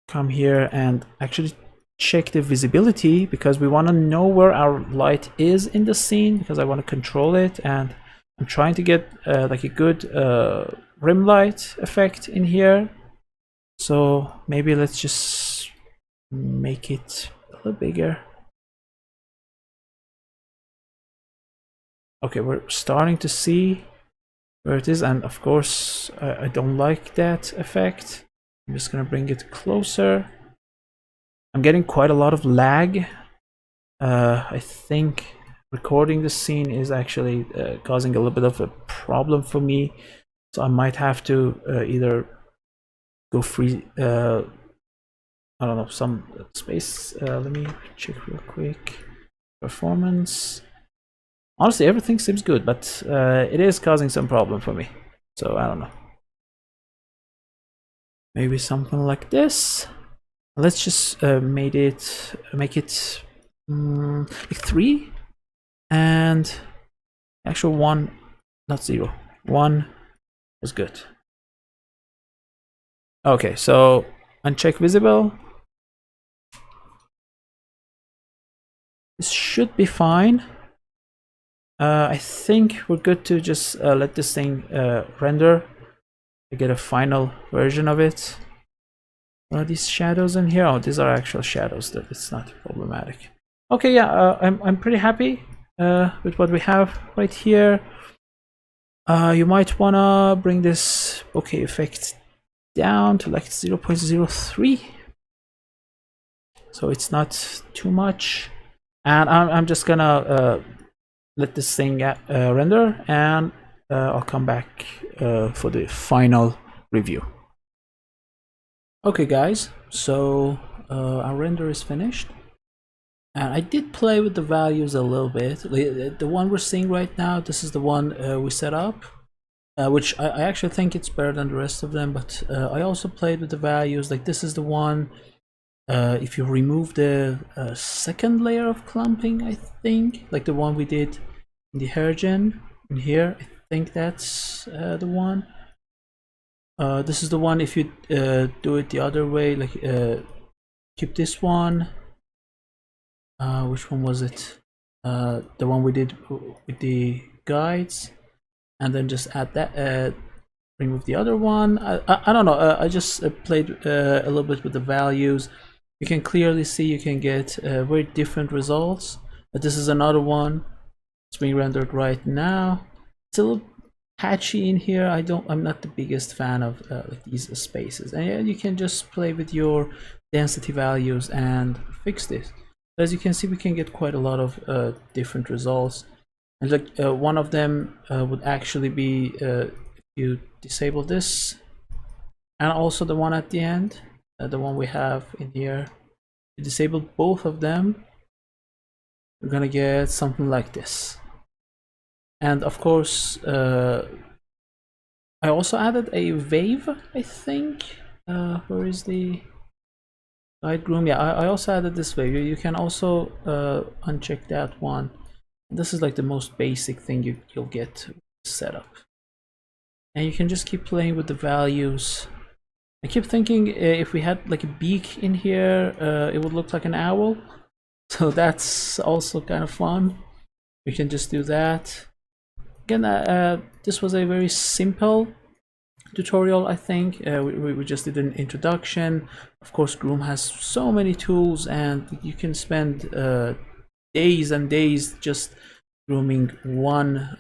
come here and actually check the visibility, because we want to know where our light is in the scene, because I want to control it, and I'm trying to get like a good rim light effect in here. So maybe let's just make it a little bigger. Okay, we're starting to see where it is, and of course I don't like that effect. I'm just gonna bring it closer. I'm getting quite a lot of lag. I think recording the scene is actually causing a little bit of a problem for me, so I might have to either go free, I don't know, some space. Let me check real quick. Performance. Honestly, everything seems good, but it is causing some problem for me, so I don't know. Maybe something like this. Let's just make it like 3 and actual 1, not 0. 1 is good. Okay, so uncheck visible. This should be fine. I think we're good to just let this thing render to get a final version of it. What are these shadows in here? Oh, these are actual shadows. That it's not problematic. Okay, yeah, I'm pretty happy with what we have right here. You might wanna bring this bokeh effect down to like 0.03, so it's not too much. And I'm just gonna let this thing render, and I'll come back for the final review. Okay guys, so our render is finished, and I did play with the values a little bit. The one we're seeing right now, this is the one we set up, which I actually think it's better than the rest of them, but I also played with the values. Like this is the one, if you remove the second layer of clumping, I think, like the one we did in the hair gen in here, I think that's the one. This is the one if you do it the other way, like keep this one. Which one was it? The one we did with the guides, and then just add that, remove the other one. I don't know, I just played a little bit with the values. You can clearly see you can get very different results. But this is another one. It's being rendered right now. It's a little patchy in here. I'm not the biggest fan of like these spaces, and yeah, you can just play with your density values and fix this. As you can see, we can get quite a lot of different results, and like one of them would actually be if you disable this, and also the one at the end, the one we have in here. If you disable both of them, we're gonna get something like this. And of course, I also added a wave, I think. Where is the guide groom? Yeah, I also added this wave. You can also uncheck that one. This is like the most basic thing you'll get set up. And you can just keep playing with the values. I keep thinking if we had like a beak in here, it would look like an owl. So that's also kind of fun. We can just do that. Again, this was a very simple tutorial, I think. We just did an introduction. Of course, Groom has so many tools, and you can spend days and days just grooming one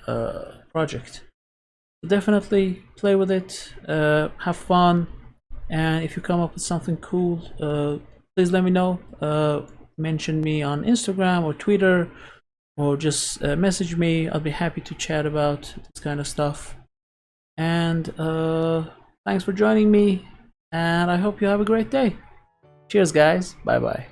project. Definitely play with it, have fun, and if you come up with something cool, please let me know. Mention me on Instagram or Twitter, or just message me. I'll be happy to chat about this kind of stuff. And thanks for joining me, and I hope you have a great day. Cheers guys, bye bye.